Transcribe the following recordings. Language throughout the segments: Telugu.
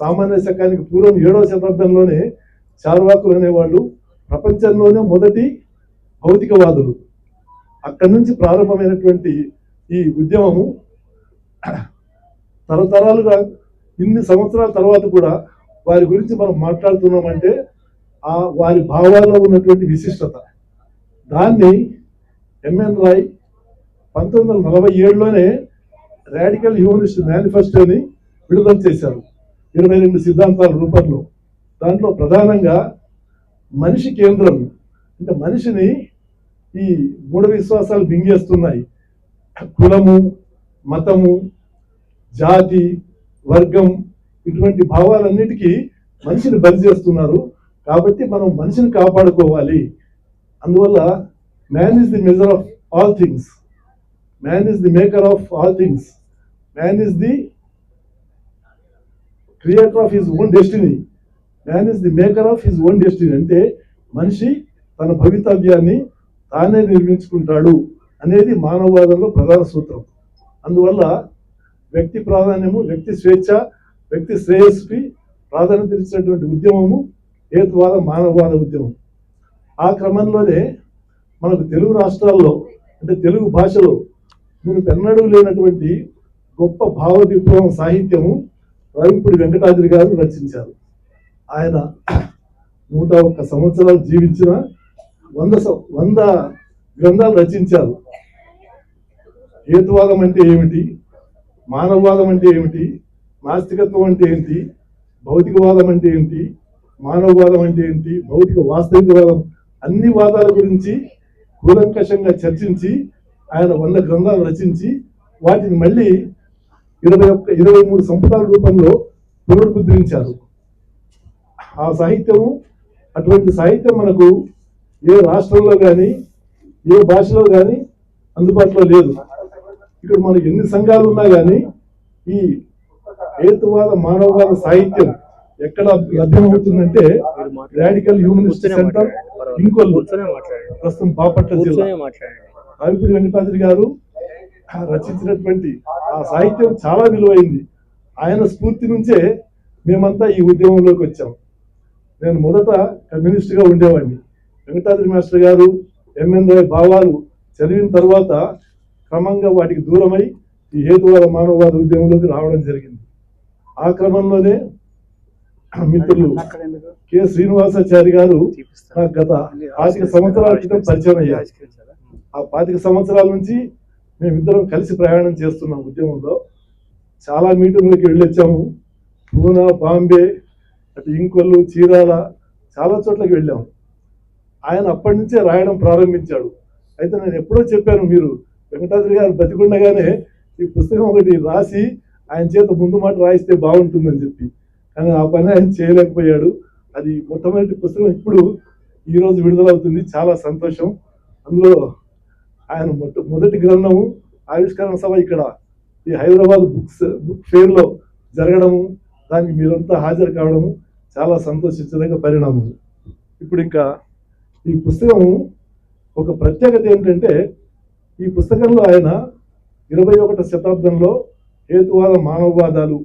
సామాన్య శకానికి పూర్వం 7వ శతాబ్దంలోనే చార్వాకులు అనేవాళ్ళు ప్రపంచంలోనే మొదటి భౌతికవాదులు. అక్కడి నుంచి ప్రారంభమైనటువంటి ఈ ఉద్యమము తరతరాలుగా ఇన్ని సంవత్సరాల తర్వాత కూడా వారి గురించి మనం మాట్లాడుతున్నామంటే ఆ వారి భావాల్లో ఉన్నటువంటి విశిష్టత. దాన్ని ఎంఎన్ రాయ్ 1947లోనే రాడికల్ హ్యూమనిస్ట్ మేనిఫెస్టోని విడుదల చేశారు 22 సిద్ధాంతాల రూపంలో. దాంట్లో ప్రధానంగా మనిషి కేంద్రం, అంటే మనిషిని ఈ మూఢ విశ్వాసాలు మింగేస్తున్నాయి. కులము, మతము, జాతి, వర్గం ఇటువంటి భావాలన్నిటికీ మనిషిని బలి చేస్తున్నారు. కాబట్టి మనం మనిషిని కాపాడుకోవాలి. అందువల్ల man is the measure of all things, man is the maker of all things, man is the creator of his own destiny, man is the maker of his own destiny. అంటే మనిషి తన భవితవ్యాన్ని తానే నిర్మించుకుంటాడు అనేది మానవవాదంలో ప్రధాన సూత్రం. అందువల్ల వ్యక్తి ప్రాధాన్యము, వ్యక్తి స్వేచ్ఛ, వ్యక్తి శ్రేయస్సుకి ప్రాధాన్యత ఇచ్చినటువంటి ఉద్యమము హేతువాద మానవవాద ఉద్యమం. ఆ క్రమంలోనే మనకు తెలుగు రాష్ట్రాల్లో, అంటే తెలుగు భాషలో ఎన్నడూ లేనటువంటి గొప్ప భావ విప్లవం సాహిత్యము రవిపూడి వెంకటాద్రి గారు రచించారు. ఆయన 101 సంవత్సరాలు జీవించిన 100 గ్రంథాలు రచించారు. హేతువాదం అంటే ఏమిటి, మానవవాదం అంటే ఏమిటి, నాస్తికత్వం అంటే ఏంటి, భౌతికవాదం అంటే ఏంటి, మానవవాదం అంటే ఏంటి, భౌతిక వాస్తవికవాదం, అన్ని వాదాల గురించి కూలంకషంగా చర్చించి ఆయన 100 గ్రంథాలు రచించి వాటిని మళ్ళీ 23 సంపుటాల రూపంలో పునరుద్ధరించారు. ఆ సాహిత్యము, అటువంటి సాహిత్యం మనకు ఏ రాష్ట్రంలో కానీ ఏ భాషలో కానీ అందుబాటులో లేదు. ఇక్కడ మనకు ఎన్ని సంఘాలు ఉన్నా కానీ ఈ హేతువాద మానవవాద సాహిత్యం ఎక్కడ లభ్యమవుతుందంటే రాడికల్ హ్యూమనిస్ట్ సెంటర్, ఇంకొల్లు, ప్రస్తుతం బాపట్ల జిల్లా. రవిపూడి వెంకటాద్రి గారు రచించినటువంటి ఆ సాహిత్యం చాలా విలువైంది. ఆయన స్ఫూర్తి నుంచే మేమంతా ఈ ఉద్యమంలోకి వచ్చాం. నేను మొదట కమ్యూనిస్ట్గా ఉండేవాడిని. వెంకటాద్రి మాస్టర్ గారు, ఎంఎన్ రాయ్ భావాలు చదివిన తర్వాత క్రమంగా వాటికి దూరమై ఈ హేతువాద మానవవాద ఉద్యమంలోకి రావడం జరిగింది. ఆ క్రమంలోనే మిత్రులు కె శ్రీనివాసాచారి గారు నాకు గత 25 సంవత్సరాల క్రితం పరిచయం అయ్యారు. ఆ 25 సంవత్సరాల నుంచి మేమిద్దరం కలిసి ప్రయాణం చేస్తున్నాం ఉద్యమంలో. చాలా మీటింగ్లకి వెళ్ళొచ్చాము. పూనా, బాంబే, అటు ఇంకొల్లు, చీరాల, చాలా చోట్లకి వెళ్ళాము. ఆయన అప్పటి నుంచే రాయడం ప్రారంభించాడు. అయితే నేను ఎప్పుడో చెప్పాను, మీరు వెంకటాద్రి గారు బతికుండగానే ఈ పుస్తకం ఒకటి రాసి ఆయన చేత ముందు మాట రాయిస్తే బాగుంటుందని చెప్పి. కానీ ఆ పని ఆయన చేయలేకపోయాడు. అది మొట్టమొదటి పుస్తకం ఇప్పుడు ఈరోజు విడుదలవుతుంది, చాలా సంతోషం. అందులో ఆయన మొదటి గ్రంథము ఆవిష్కరణ సభ ఇక్కడ ఈ హైదరాబాద్ బుక్ ఫేర్లో జరగడము, దానికి మీరంతా హాజరు కావడము చాలా సంతోషించదగ్గ పరిణామం. ఇప్పుడు ఇంకా ఈ పుస్తకము ఒక ప్రత్యేకత ఏంటంటే, ఈ పుస్తకంలో ఆయన 21వ శతాబ్దంలో హేతువాద మానవవాదాలు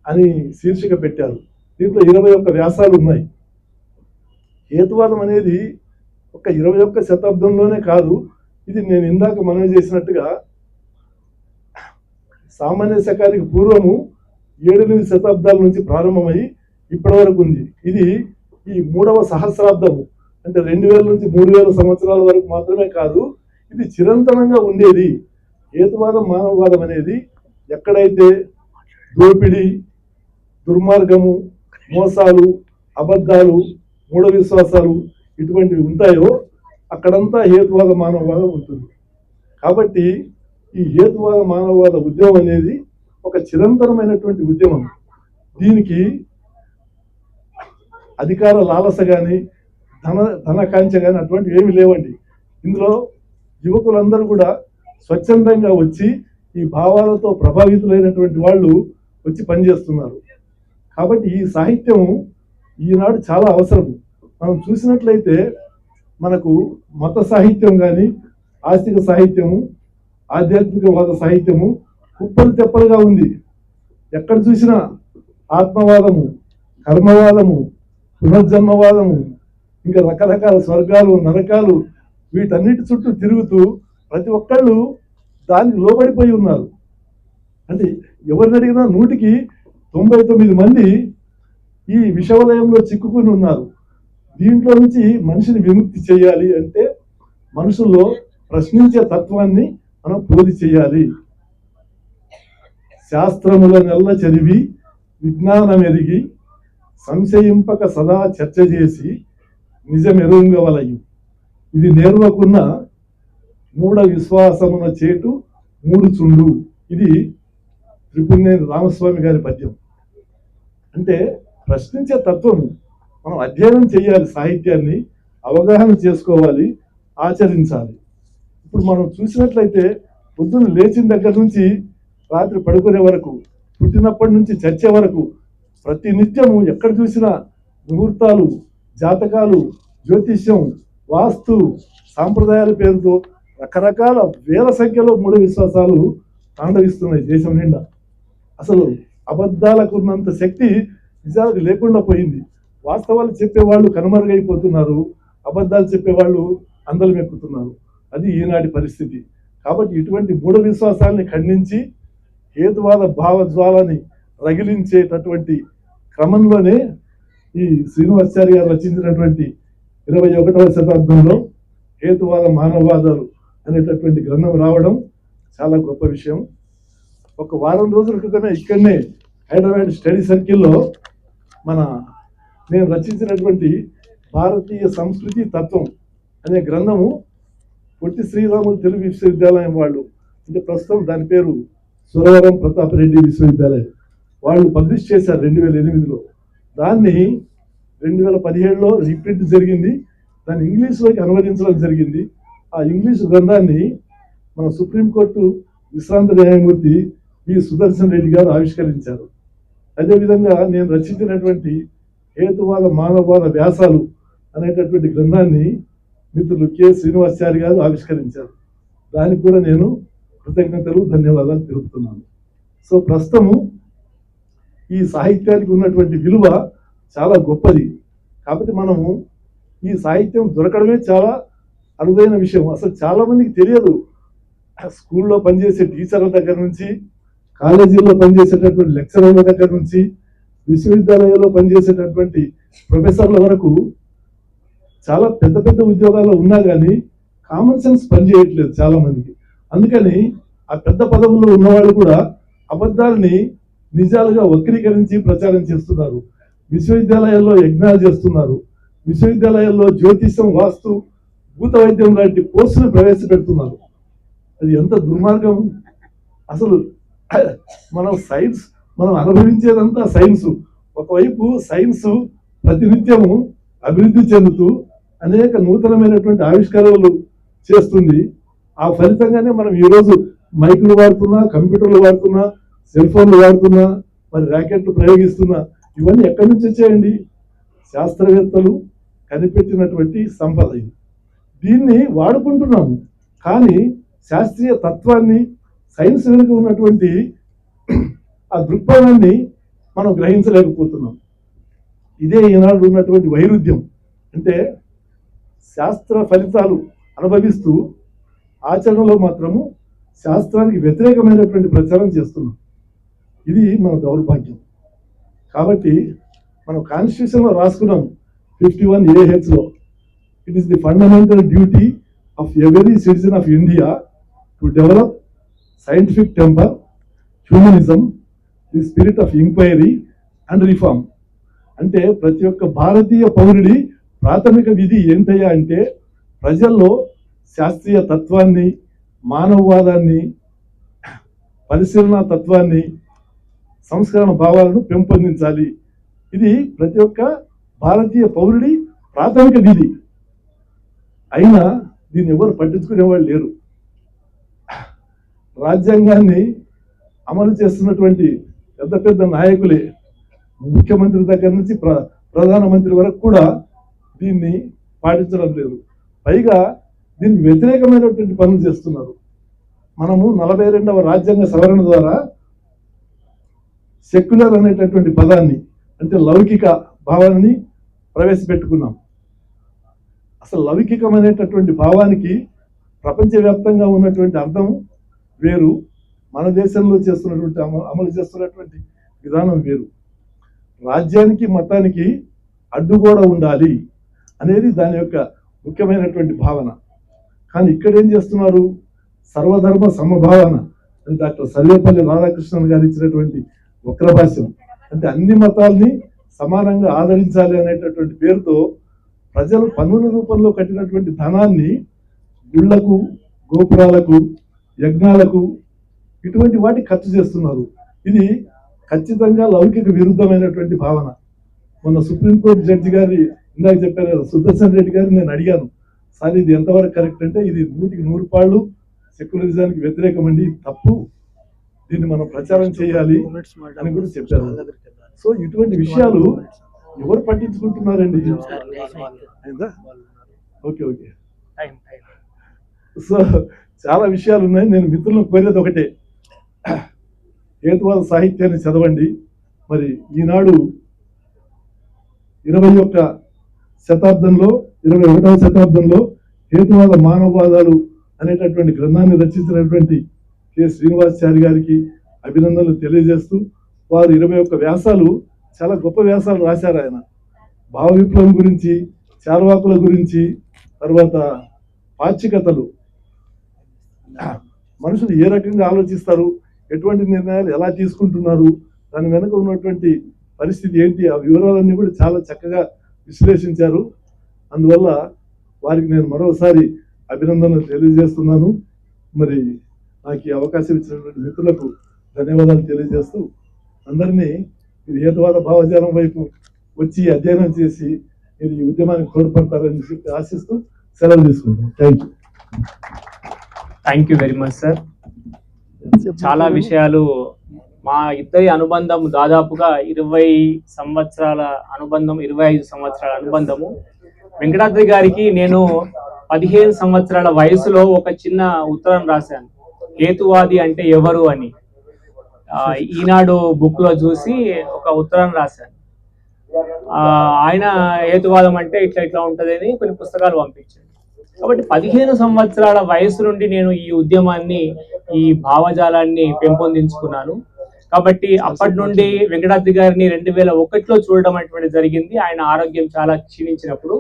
అని శీర్షిక పెట్టారు. దీంట్లో 21 వ్యాసాలు ఉన్నాయి. హేతువాదం అనేది ఒక 21వ శతాబ్దంలోనే కాదు, ఇది నేను ఇందాక మనవి చేసినట్టుగా సామాన్య శకానికి పూర్వము 7-8 శతాబ్దాల నుంచి ప్రారంభమై ఇప్పటి వరకు ఉంది. ఇది ఈ 3వ సహస్రాబ్దము, అంటే 2000 నుంచి 3000 సంవత్సరాల వరకు మాత్రమే కాదు, ఇది చిరంతనంగా ఉండేది. హేతువాదం మానవవాదం అనేది ఎక్కడైతే దోపిడీ, దుర్మార్గము, మోసాలు, అబద్ధాలు, మూఢ విశ్వాసాలు ఇటువంటివి ఉంటాయో అక్కడంతా హేతువాద మానవవాదం ఉంటుంది. కాబట్టి ఈ హేతువాద మానవవాద ఉద్యమం అనేది ఒక చిరంతనమైనటువంటి ఉద్యమం. దీనికి అధికార లాలస కానీ ధనకాంక్ష కానీ అటువంటివి ఏమి లేవండి. ఇందులో యువకులందరూ కూడా స్వచ్ఛందంగా వచ్చి ఈ భావాలతో ప్రభావితులైనటువంటి వాళ్ళు వచ్చి పనిచేస్తున్నారు. కాబట్టి ఈ సాహిత్యం ఈనాడు చాలా అవసరం. మనం చూసినట్లయితే మనకు మత సాహిత్యం కానీ, ఆస్తిక సాహిత్యము, ఆధ్యాత్మికవాద సాహిత్యము కుప్పలు తెప్పలుగా ఉంది. ఎక్కడ చూసినా ఆత్మవాదము, కర్మవాదము, పునర్జన్మవాదము, ఇంకా రకరకాల స్వర్గాలు, నరకాలు, వీటన్నిటి చుట్టూ తిరుగుతూ ప్రతి ఒక్కళ్ళు దానికి లోబడిపోయి ఉన్నారు. అంటే ఎవరిని అడిగినా 100కి 99 మంది ఈ విషవలయంలో చిక్కుకుని ఉన్నారు. దీంట్లో నుంచి మనిషిని విముక్తి చేయాలి అంటే మనుషుల్లో ప్రశ్నించే తత్వాన్ని మనం పోది చేయాలి. శాస్త్రముల నెల్ల చదివి విజ్ఞానం ఎరిగి సంశయింపక సదా చర్చ చేసి నిజమెరుంగవలయు. ఇది నేర్వకున్న మూఢ విశ్వాసమున చేటు మూడు చుండు. ఇది త్రిపురనేని రామస్వామి గారి పద్యం. అంటే ప్రశ్నించే తత్వం మనం అధ్యయనం చేయాలి, సాహిత్యాన్ని అవగాహన చేసుకోవాలి, ఆచరించాలి. ఇప్పుడు మనం చూసినట్లయితే పొద్దున్న లేచిన దగ్గర నుంచి రాత్రి పడుకునే వరకు, పుట్టినప్పటి నుంచి చచ్చే వరకు ప్రతి నిత్యము ఎక్కడ చూసినా ముహూర్తాలు, జాతకాలు, జ్యోతిష్యం, వాస్తు, సాంప్రదాయాల పేరుతో రకరకాల వేల సంఖ్యలో మూఢ విశ్వాసాలు తాండవిస్తున్నాయి దేశం నిండా. అసలు అబద్ధాలకు ఉన్నంత శక్తి నిజాలకు లేకుండా పోయింది. వాస్తవాలు చెప్పేవాళ్ళు కనుమరుగైపోతున్నారు, అబద్ధాలు చెప్పేవాళ్ళు అందలం ఎక్కుతున్నారు. అది ఈనాటి పరిస్థితి. కాబట్టి ఇటువంటి మూఢ విశ్వాసాలని ఖండించి హేతువాద భావజ్వాలని రగిలించేటటువంటి క్రమంలోనే ఈ శ్రీనివాసాచారి గారు రచించినటువంటి 21వ శతాబ్దంలో హేతువాద మానవవాదాలు అనేటటువంటి గ్రంథం రావడం చాలా గొప్ప విషయం. ఒక వారం రోజుల క్రితమే ఇక్కడనే హైదరాబాద్ స్టడీ సర్కిల్లో నేను రచించినటువంటి భారతీయ సంస్కృతి తత్వం అనే గ్రంథము పొట్టి శ్రీరాములు తెలుగు విశ్వవిద్యాలయం వాళ్ళు, అంటే ప్రస్తుతం దాని పేరు సురవరం ప్రతాపరెడ్డి విశ్వవిద్యాలయం, వాళ్ళు పబ్లిష్ చేశారు 2008లో. దాన్ని 2017లో రీప్రింట్ జరిగింది. దాన్ని ఇంగ్లీష్లోకి అనువదించడం జరిగింది. ఆ ఇంగ్లీష్ గ్రంథాన్ని మన సుప్రీంకోర్టు విశ్రాంత న్యాయమూర్తి వి సుదర్శన్ రెడ్డి గారు ఆవిష్కరించారు. అదేవిధంగా నేను రచించినటువంటి హేతువాద మానవవాద వ్యాసాలు అనేటటువంటి గ్రంథాన్ని మిత్రులు కె శ్రీనివాసాచారి గారు ఆవిష్కరించారు. దానికి కూడా నేను కృతజ్ఞతలు, ధన్యవాదాలు తెలుపుతున్నాను. సో ప్రస్తుతము ఈ సాహిత్యానికి ఉన్నటువంటి విలువ చాలా గొప్పది. కాబట్టి మనము ఈ సాహిత్యం దొరకడమే చాలా అరుదైన విషయం. అసలు చాలా మందికి తెలియదు. స్కూల్లో పనిచేసే టీచర్ల దగ్గర నుంచి, కాలేజీల్లో పనిచేసేటటువంటి లెక్చరర్ల దగ్గర నుంచి, విశ్వవిద్యాలయాల్లో పనిచేసేటటువంటి ప్రొఫెసర్ల వరకు చాలా పెద్ద పెద్ద ఉద్యోగాల్లో ఉన్నా కానీ కామన్ సెన్స్ పనిచేయట్లేదు చాలా మందికి. అందుకని ఆ పెద్ద పదవుల్లో ఉన్నవాళ్ళు కూడా అబద్ధాలని నిజాలుగా వక్రీకరించి ప్రచారం చేస్తున్నారు. విశ్వవిద్యాలయాల్లో యజ్ఞాలు చేస్తున్నారు. విశ్వవిద్యాలయాల్లో జ్యోతిషం, వాస్తు, భూత వైద్యం లాంటి కోర్సులు ప్రవేశపెడుతున్నారు. అది ఎంత దుర్మార్గం! అసలు మనం అనుభవించేదంతా సైన్స్. ఒకవైపు సైన్స్ ప్రతినిత్యము అభివృద్ధి చెందుతూ అనేక నూతనమైనటువంటి ఆవిష్కరణలు చేస్తుంది. ఆ ఫలితంగానే మనం ఈరోజు మైకులు వాడుతున్నా, కంప్యూటర్లు వాడుతున్నా, సెల్ ఫోన్లు వాడుతున్నా, మరి ర్యాకెట్లు ప్రయోగిస్తున్నా. ఇవన్నీ ఎక్కడి నుంచి వచ్చాయండి? శాస్త్రవేత్తలు కనిపెట్టినటువంటి సంపద. దీన్ని వాడుకుంటున్నాము, కానీ శాస్త్రీయ తత్వాన్ని, సైన్స్ వెనుక ఉన్నటువంటి ఆ దృక్పథాన్ని మనం గ్రహించలేకపోతున్నాం. ఇదే ఈనాడు ఉన్నటువంటి వైరుధ్యం. అంటే శాస్త్ర ఫలితాలు అనుభవిస్తూ ఆచరణలో మాత్రము శాస్త్రానికి వ్యతిరేకమైనటువంటి ప్రచారం చేస్తున్నాం. ఇది మన దౌర్భాగ్యం. కాబట్టి మనం కాన్స్టిట్యూషన్లో రాసుకున్నాం 51AHలో, it is the fundamental duty of every citizen of India to develop scientific temper, humanism, the spirit of enquiry and reform. అంటే ప్రతి ఒక్క భారతీయ పౌరుడి ప్రాథమిక విధి ఏంటయ్యా అంటే ప్రజల్లో శాస్త్రీయ తత్వాన్ని, మానవవాదాన్ని, పరిశీలన తత్వాన్ని, సంస్కరణ భావాలను పెంపొందించాలి. ఇది ప్రతి ఒక్క భారతీయ పౌరుడి ప్రాథమిక విధి. అయినా దీన్ని ఎవరు పట్టించుకునేవాళ్ళు లేరు. రాజ్యాంగాన్ని అమలు చేస్తున్నటువంటి పెద్ద పెద్ద నాయకులే, ముఖ్యమంత్రి దగ్గర నుంచి ప్రధానమంత్రి వరకు కూడా దీన్ని పాటించడం లేదు. పైగా దీనికి వ్యతిరేకమైనటువంటి పనులు చేస్తున్నారు. మనము 42వ రాజ్యాంగ సవరణ ద్వారా సెక్యులర్ అనేటటువంటి పదాన్ని, అంటే లౌకిక భావాన్ని ప్రవేశపెట్టుకున్నాం. అసలు లౌకికం అనేటటువంటి భావానికి ప్రపంచవ్యాప్తంగా ఉన్నటువంటి అర్థం వేరు, మన దేశంలో చేస్తున్నటువంటి అమలు చేస్తున్నటువంటి విధానం వేరు. రాజ్యానికి మతానికి అడ్డుగోడ ఉండాలి అనేది దాని యొక్క ముఖ్యమైనటువంటి భావన. కానీ ఇక్కడ ఏం చేస్తున్నారు? సర్వధర్మ సమభావన అని డాక్టర్ సర్వేపల్లి రాధాకృష్ణన్ గారు ఇచ్చినటువంటి వక్రభాష్యం, అంటే అన్ని మతాల్ని సమానంగా ఆదరించాలి అనేటటువంటి పేరుతో ప్రజలు పన్నుల రూపంలో కట్టినటువంటి ధనాన్ని గుళ్లకు, గోపురాలకు, యజ్ఞాలకు, ఇటువంటి వాటి ఖర్చు చేస్తున్నారు. ఇది ఖచ్చితంగా లౌకిక విరుద్ధమైనటువంటి భావన. మొన్న సుప్రీంకోర్టు జడ్జి గారి ఇందాక చెప్పారు కదా, సుదర్శన్ రెడ్డి గారు, నేను అడిగాను, సార్ ఇది ఎంతవరకు కరెక్ట్ అంటే, ఇది 100కి 100 సెక్యులరిజానికి వ్యతిరేకమండి, తప్పు, దీన్ని మనం ప్రచారం చేయాలి అని కూడా చెప్పారు. సో ఇటువంటి విషయాలు ఎవరు పట్టించుకుంటున్నారండి? Okay okay. సో చాలా విషయాలు ఉన్నాయి. నేను మిత్రులను కోరేది ఒకటే, హేతువాద సాహిత్యాన్ని చదవండి. మరి ఈనాడు 21వ శతాబ్దంలో హేతువాద మానవవాదాలు అనేటటువంటి గ్రంథాన్ని రచించినటువంటి కె శ్రీనివాసాచారి గారికి అభినందనలు తెలియజేస్తూ, వారు 21 వ్యాసాలు, చాలా గొప్ప వ్యాసాలు రాశారు. ఆయన భావ విప్లవం గురించి, చార్వాకుల గురించి, తర్వాత పాచికతలు, మనుషులు ఏ రకంగా ఆలోచిస్తారు, ఎటువంటి నిర్ణయాలు ఎలా తీసుకుంటున్నారు, దాని వెనుక ఉన్నటువంటి పరిస్థితి ఏంటి, ఆ వివరాలన్నీ కూడా చాలా చక్కగా విశ్లేషించారు. అందువల్ల వారికి నేను మరోసారి అభినందనలు తెలియజేస్తున్నాను. మరి నాకు ఈ అవకాశం ఇచ్చినటువంటి మిత్రులకు ధన్యవాదాలు తెలియజేస్తూ, అందరినీ ఇది హేతువాద భావజాలం వైపు వచ్చి అధ్యయనం చేసి మీరు ఈ ఉద్యమానికి తోడ్పడతారని చెప్పి ఆశిస్తూ సెలవు తీసుకుంటాం. Thank you very much sir. చాలా విషయాలు, మా ఇద్దరి అనుబంధం దాదాపుగా 20 సంవత్సరాల అనుబంధం, 25 సంవత్సరాల అనుబంధము. వెంకటాద్రి గారికి నేను 15 సంవత్సరాల వయసులో ఒక చిన్న ఉత్తరం రాశాను, హేతువాది అంటే ఎవరు అని. ఈనాడు బుక్ లో చూసి ఒక ఉత్తరం రాశాను. ఆయన హేతువాదం అంటే ఇట్లా ఇట్లా ఉంటది అని కొన్ని పుస్తకాలు పంపించాడు. కాబట్టి 15 సంవత్సరాల వయసు నుండి నేను ఈ ఉద్యమాన్ని, ఈ భావజాలాన్ని పెంపొందించుకున్నాను. కాబట్టి అప్పటి నుండి వెంకటాద్రి గారిని 2001లో చూడడం అటువంటి జరిగింది. ఆయన ఆరోగ్యం చాలా క్షీణించినప్పుడు.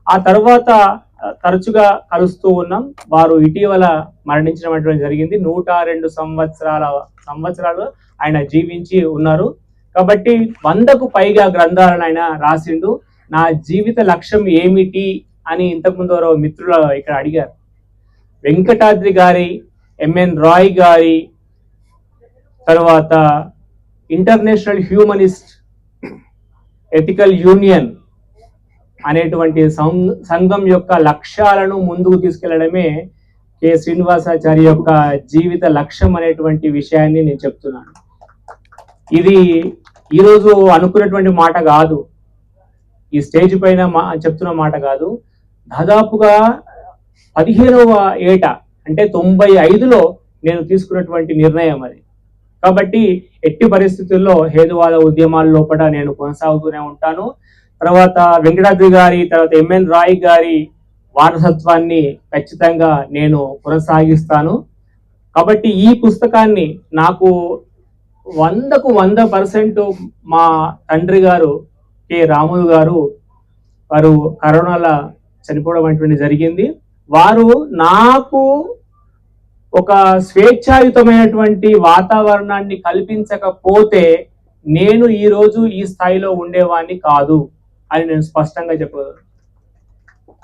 ఆ తర్వాత తరచుగా కలుస్తూ ఉన్నాం. వారు ఇటీవల మరణించడం జరిగింది. 102 సంవత్సరాలు ఆయన జీవించి ఉన్నారు. కాబట్టి 100కు పైగా గ్రంథాలను ఆయన రాసిండు. నా జీవిత లక్ష్యం ఏమిటి అని ఇంతకుముందు మిత్రులు ఇక్కడ అడిగారు. వెంకటాద్రి గారి, ఎంఎన్ రాయ్ గారి, తర్వాత ఇంటర్నేషనల్ హ్యూమనిస్ట్ ఎథికల్ యూనియన్ అనేటువంటి సంఘం యొక్క లక్ష్యాలను ముందుకు తీసుకెళ్లడమే కె శ్రీనివాసాచారి యొక్క జీవిత లక్ష్యం అనేటువంటి విషయాన్ని నేను చెప్తున్నాను. ఇది ఈరోజు అనుకున్నటువంటి మాట కాదు, ఈ స్టేజ్ పైన చెప్తున్న మాట కాదు. దాదాపుగా 15వ ఏట, అంటే 95లో నేను తీసుకున్నటువంటి నిర్ణయం అది. కాబట్టి ఎట్టి పరిస్థితుల్లో హేతువాద ఉద్యమాల లోపల నేను కొనసాగుతూనే ఉంటాను. తర్వాత వెంకటాద్రి గారి, తర్వాత ఎంఎన్ రాయ్ గారి వారసత్వాన్ని ఖచ్చితంగా నేను కొనసాగిస్తాను. కాబట్టి ఈ పుస్తకాన్ని నాకు 100కు 100% మా తండ్రి గారు కె రాములు గారు, వారు కరోనాలో చనిపోవడం అటువంటి జరిగింది. వారు నాకు ఒక స్వేచ్ఛాయుతమైనటువంటి వాతావరణాన్ని కల్పించకపోతే నేను ఈరోజు ఈ స్థాయిలో ఉండేవాడిని కాదు అని నేను స్పష్టంగా చెప్పగలను.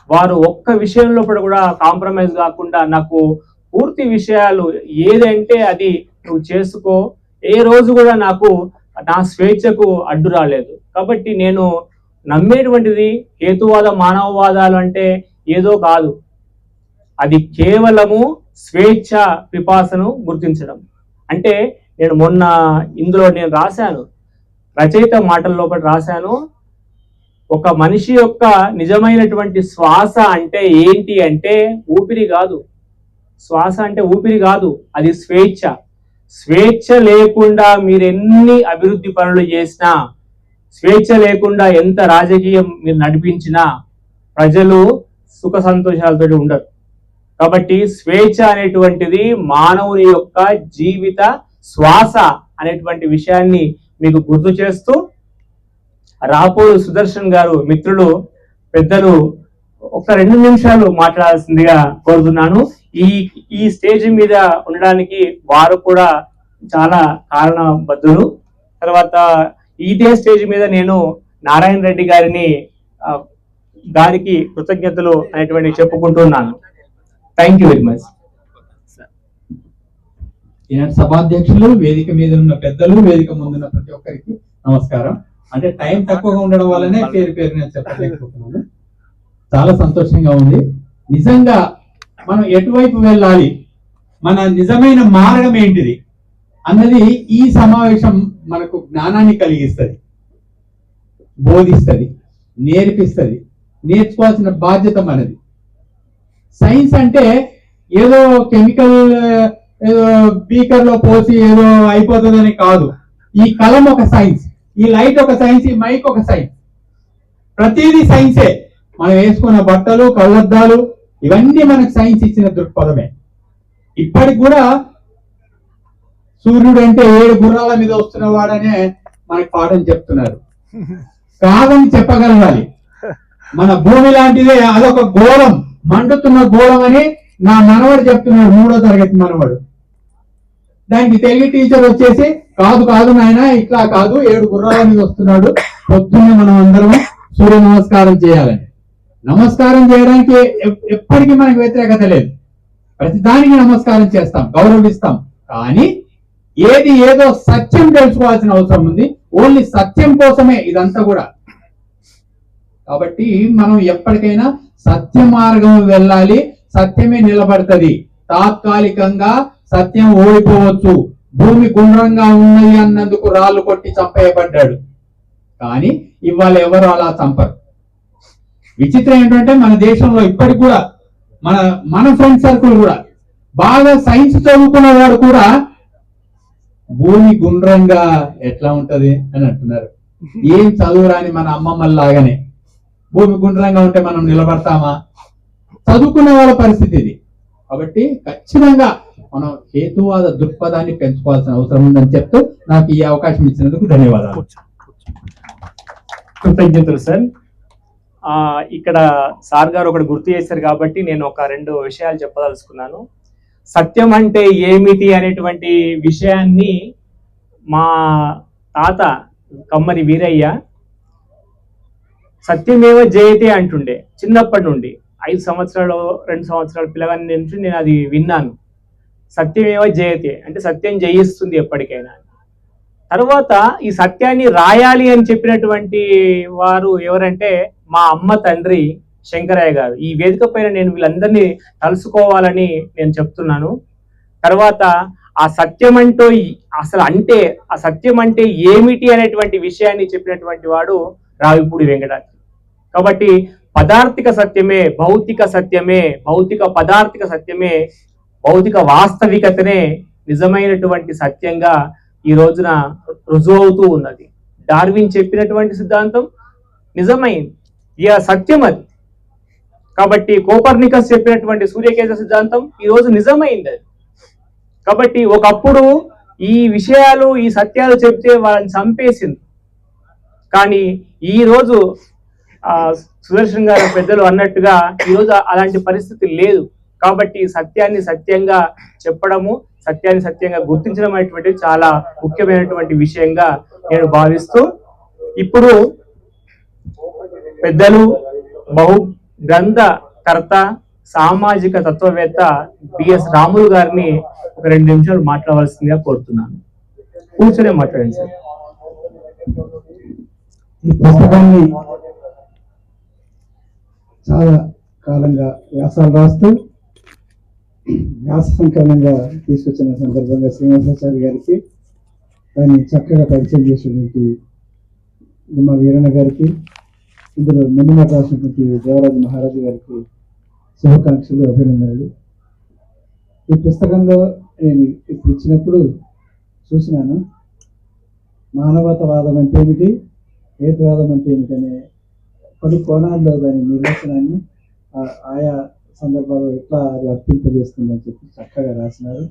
వారు ఒక్క విషయంలో కూడా కాంప్రమైజ్ కాకుండా నాకు పూర్తి విషయాలు ఏదంటే అది నువ్వు చేసుకో, ఏ రోజు కూడా నాకు నా స్వేచ్ఛకు అడ్డు రాలేదు. కాబట్టి నేను నమ్మేటువంటిది హేతువాద మానవవాదాలు అంటే ఏదో కాదు, అది కేవలము స్వేచ్ఛ పిపాసను గుర్తించడం. అంటే నేను మొన్న ఇందులో నేను రాశాను, రచయిత మాటల లోపల రాశాను, ఒక మనిషి యొక్క నిజమైనటువంటి శ్వాస అంటే ఏంటి అంటే ఊపిరి కాదు. శ్వాస అంటే ఊపిరి కాదు, అది స్వేచ్ఛ. స్వేచ్ఛ లేకుండా మీరు ఎన్ని అభివృద్ధి పనులు చేసినా, స్వేచ్ఛ లేకుండా ఎంత రాజకీయం మీరు నడిపించినా ప్రజలు సుఖ సంతోషాలతో ఉండరు. కాబట్టి స్వేచ్ఛ అనేటువంటిది మానవుని యొక్క జీవిత శ్వాస అనేటువంటి విషయాన్ని మీకు గుర్తు చేస్తూ, రాపోలు సుదర్శన్ గారు మిత్రులు పెద్దలు ఒక 2 నిమిషాలు మాట్లాడాల్సిందిగా కోరుతున్నాను. ఈ స్టేజ్ మీద ఉండడానికి వారు కూడా చాలా కారణబద్ధులు. తర్వాత ఇదే స్టేజ్ మీద నేను నారాయణ రెడ్డి గారికి కృతజ్ఞతలు అనేటువంటి చెప్పుకుంటున్నాను. Thank you very much. ఈనాటి సభాధ్యక్షులు, వేదిక మీద ఉన్న పెద్దలు, వేదిక ముందున్న ప్రతి ఒక్కరికి నమస్కారం. అంటే టైం తక్కువగా ఉండడం వల్లనే పేరు నేను చెప్పలేకపోతున్నాను. చాలా సంతోషంగా ఉంది. నిజంగా మనం ఎటువైపు వెళ్ళాలి, మన నిజమైన మార్గం ఏంటిది అన్నది ఈ సమావేశం మనకు జ్ఞానాన్ని కలిగిస్తుంది, బోధిస్తుంది, నేర్పిస్తుంది. నేర్చుకోవాల్సిన బాధ్యత మనది. సైన్స్ అంటే ఏదో కెమికల్ ఏదో బీకర్ లో పోసి ఏదో అయిపోతుందని కాదు. ఈ కలం ఒక సైన్స్, ఈ లైట్ ఒక సైన్స్, ఈ మైక్ ఒక సైన్స్. ప్రతిదీ సైన్సే. మనం వేసుకున్న బట్టలు, కళ్ళద్దాలు, ఇవన్నీ మనకు సైన్స్ ఇచ్చిన దృక్పథమే. ఇప్పటికి కూడా సూర్యుడు అంటే 7 గుర్రాల మీద వస్తున్న వాడనే మనకి పాఠం చెప్తున్నారు. కాదని చెప్పగలగాలి. మన భూమి లాంటిదే, అదొక గోళం, మండుతున్న గోళం అని నా మనవడు చెప్తున్నాడు, 3వ తరగతి మనవడు. దానికి తెలుగు టీచర్ వచ్చేసి కాదు నాయన ఇట్లా కాదు, 7 గుర్రాల మీద వస్తున్నాడు, పొద్దున్నే మనం అందరం సూర్య నమస్కారం చేయాలని. నమస్కారం చేయడానికి ఎప్పటికీ మనకు వ్యతిరేకత లేదు. ప్రతి దానికి నమస్కారం చేస్తాం, గౌరవిస్తాం. కానీ ఏదో సత్యం తెలుసుకోవాల్సిన అవసరం ఉంది. ఓన్లీ సత్యం కోసమే ఇదంతా కూడా. కాబట్టి మనం ఎప్పటికైనా సత్య మార్గం వెళ్ళాలి. సత్యమే నిలబడుతుంది. తాత్కాలికంగా సత్యం ఓడిపోవచ్చు. భూమి గుండ్రంగా ఉన్నది అన్నందుకు రాళ్ళు కొట్టి చంపేయబడ్డాడు. కానీ ఇవాళ ఎవరు అలా చంపరు. విచిత్రం ఏంటంటే మన దేశంలో ఇప్పటికి కూడా మన ఫ్రెండ్ సర్కిల్ కూడా బాగా సైన్స్ చదువుకున్న వాడు కూడా భూమి గుండ్రంగా ఎట్లా ఉంటది అని అంటున్నారు. ఏం చదువురాని మన అమ్మమ్మల్లాగానే భూమి గుండ్రంగా ఉంటే మనం నిలబడతామా? చదువుకున్న వాళ్ళ పరిస్థితి ఇది. కాబట్టి ఖచ్చితంగా మనం హేతువాద దృక్పథాన్ని పెంచుకోవాల్సిన అవసరం ఉందని చెప్తూ నాకు ఈ అవకాశం ఇచ్చినందుకు ధన్యవాదాలు. కృతజ్ఞతలు సార్. ఇక్కడ సార్ గారు ఒకటి గుర్తు చేశారు కాబట్టి నేను ఒక 2 విషయాలు చెప్పదలుచుకున్నాను. సత్యం అంటే ఏమిటి అనేటువంటి విషయాన్ని మా తాత కమ్మరి వీరయ్య సత్యమేవ జయతే అంటుండే. చిన్నప్పటి నుండి 5 సంవత్సరాలు 2 సంవత్సరాల పిల్లగాని నుంచి నేను అది విన్నాను. సత్యమేవ జయతే అంటే సత్యం జయిస్తుంది ఎప్పటికైనా. తర్వాత ఈ సత్యాన్ని రాయాలి అని చెప్పినటువంటి వారు ఎవరంటే మా అమ్మ తండ్రి శంకరయ్య గారు. ఈ వేదిక పైన నేను వీళ్ళందరినీ కలుసుకోవాలని నేను చెప్తున్నాను. తర్వాత ఆ సత్యం అంటూ అసలు అంటే ఆ సత్యం అంటే ఏమిటి అనేటువంటి విషయాన్ని చెప్పినటువంటి వాడు రావిపూడి వెంకటాద్రి. కాబట్టి పదార్థిక సత్యమే, భౌతిక సత్యమే, భౌతిక పదార్థిక సత్యమే, భౌతిక వాస్తవికతనే నిజమైనటువంటి సత్యంగా ఈ రోజున రుజువు అవుతూ ఉన్నది. డార్విన్ చెప్పినటువంటి సిద్ధాంతం నిజమైంది, ఇక సత్యం అది. కాబట్టి కోపర్నికస్ చెప్పినటువంటి సూర్యకేంద్ర సిద్ధాంతం ఈ రోజు నిజమైంది అది. కాబట్టి ఒకప్పుడు ఈ విషయాలు ఈ సత్యాలు చెప్తే వాళ్ళని చంపేసింది. కానీ ఈ రోజు సుదర్శన్ గారు పెద్దలు అన్నట్టుగా ఈరోజు అలాంటి పరిస్థితి లేదు. కాబట్టి సత్యాన్ని సత్యంగా చెప్పడము, సత్యాన్ని సత్యంగా గుర్తించడం అనేటువంటిది చాలా ముఖ్యమైనటువంటి విషయంగా నేను భావిస్తూ, ఇప్పుడు పెద్దలు బహు గ్రంథకర్త సామాజిక తత్వవేత్త బిఎస్ రాములు గారిని ఒక 2 నిమిషాలు మాట్లాడవలసిందిగా కోరుతున్నాను. కూర్చొనే మాట్లాడండి సార్. ఈ పుస్తకాన్ని చాలా కాలంగా వ్యాసాలు రాస్తూ వ్యాస సంకలనంగా తీసుకొచ్చిన సందర్భంగా శ్రీనివాసాచారి గారికి, దాన్ని చక్కగా పరిచయం చేసినటువంటి గుమ్మ వీరన్న గారికి, ఇందులో ముందు మాట రాసినటువంటి దేవరాజు మహారాజు గారికి శుభాకాంక్షలు, అభినందనలు. ఈ పుస్తకంలో నేను ఇప్పుడు ఇచ్చినప్పుడు చూసినాను. మానవతావాదం అంటే ఏమిటి, హేతువాదం అంటే ఏమిటనే పలు కోణాల్లో దాని నిర్వచనాన్ని ఆయా సందర్భాల్లో ఎట్లా అది వర్తింపజేస్తుందని చెప్పి చక్కగా రాసినారు.